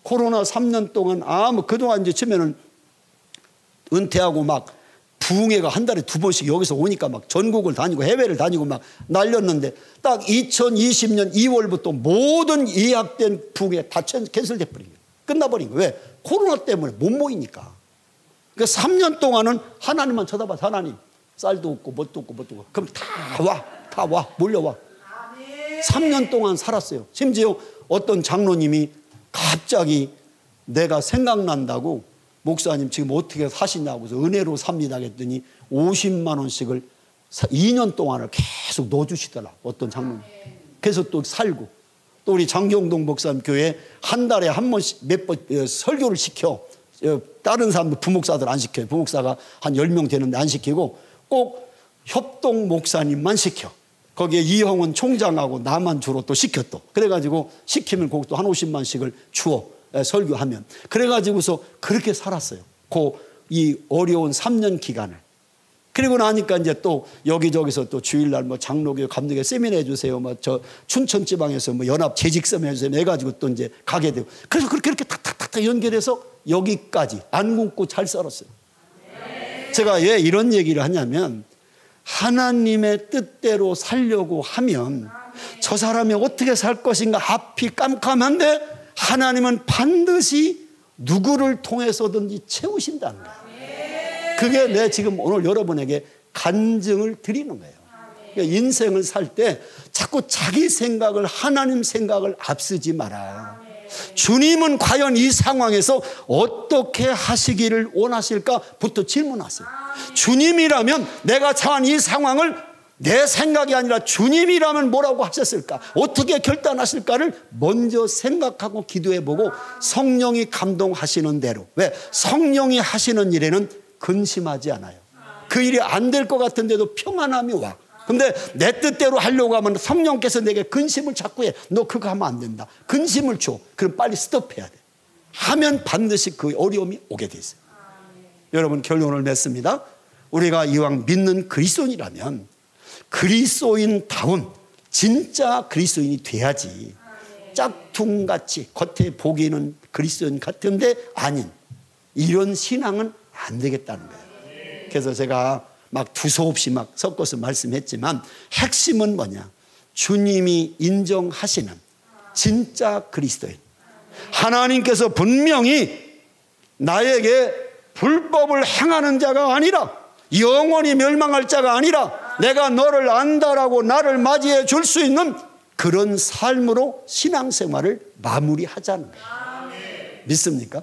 코로나 3년 동안 그동안 이제 처음에는 은퇴하고 막 부흥회가 한 달에 2번씩 여기서 오니까 막 전국을 다니고 해외를 다니고 막 날렸는데 딱 2020년 2월부터 모든 예약된 부흥회 다 캔슬돼 버린 거예요. 끝나버린 거예요. 왜? 코로나 때문에 못 모이니까. 그러니까 3년 동안은 하나님만 쳐다봐. 하나님 쌀도 없고 뭣도 없고 뭣도 없고 그럼 다 와 몰려와. 3년 동안 살았어요. 심지어 어떤 장로님이 갑자기 내가 생각난다고 목사님 지금 어떻게 사시냐고 해서 은혜로 삽니다 했더니 50만 원씩을 2년 동안을 계속 넣어주시더라. 어떤 장로님. 그래서 또 살고 또 우리 장경동 목사님 교회 한 달에 한 번씩 몇 번 설교를 시켜. 다른 사람들 부목사들 안 시켜요. 부목사가 한 10명 되는데 안 시키고 꼭 협동 목사님만 시켜. 거기에 이형원 총장하고 나만 주로 또 시켜 또. 그래가지고 시키면 그것도 한 50만씩을 주어 설교하면. 그래가지고서 그렇게 살았어요. 이 어려운 3년 기간을. 그리고 나니까 이제 또 여기저기서 또 주일날 뭐 장로교 감독에 세미나 해주세요. 뭐 저 춘천지방에서 뭐 연합 재직 세미나 해주세요. 해가지고 또 이제 가게 되고. 그래서 그렇게 탁탁탁탁 연결해서 여기까지 안 굶고 잘 살았어요. 제가 왜 이런 얘기를 하냐면 하나님의 뜻대로 살려고 하면 저 사람이 어떻게 살 것인가 앞이 깜깜한데 하나님은 반드시 누구를 통해서든지 채우신다는 거예요. 그게 내 지금 오늘 여러분에게 간증을 드리는 거예요. 그러니까 인생을 살 때 자꾸 자기 생각을 하나님 생각을 앞서지 마라. 주님은 과연 이 상황에서 어떻게 하시기를 원하실까부터 질문하세요. 주님이라면 내가 처한 이 상황을 내 생각이 아니라 주님이라면 뭐라고 하셨을까? 어떻게 결단하실까를 먼저 생각하고 기도해보고 성령이 감동하시는 대로. 왜? 성령이 하시는 일에는 근심하지 않아요. 그 일이 안 될 것 같은데도 평안함이 와. 근데 내 뜻대로 하려고 하면 성령께서 내게 근심을 자꾸 해. 너 그거 하면 안 된다. 근심을 줘. 그럼 빨리 스톱해야 돼. 하면 반드시 그 어려움이 오게 돼 있어요. 여러분 결론을 맺습니다. 우리가 이왕 믿는 그리스도인이라면 그리스도인다운 진짜 그리스도인이 돼야지. 짝퉁같이 겉에 보기에는 그리스도인 같은데 아닌 이런 신앙은 안 되겠다는 거예요. 그래서 제가 막 두서없이 막 섞어서 말씀했지만 핵심은 뭐냐? 주님이 인정하시는 진짜 그리스도인. 하나님께서 분명히 나에게 불법을 행하는 자가 아니라 영원히 멸망할 자가 아니라 내가 너를 안다라고 나를 맞이해 줄 수 있는 그런 삶으로 신앙생활을 마무리하자는 거예요. 믿습니까?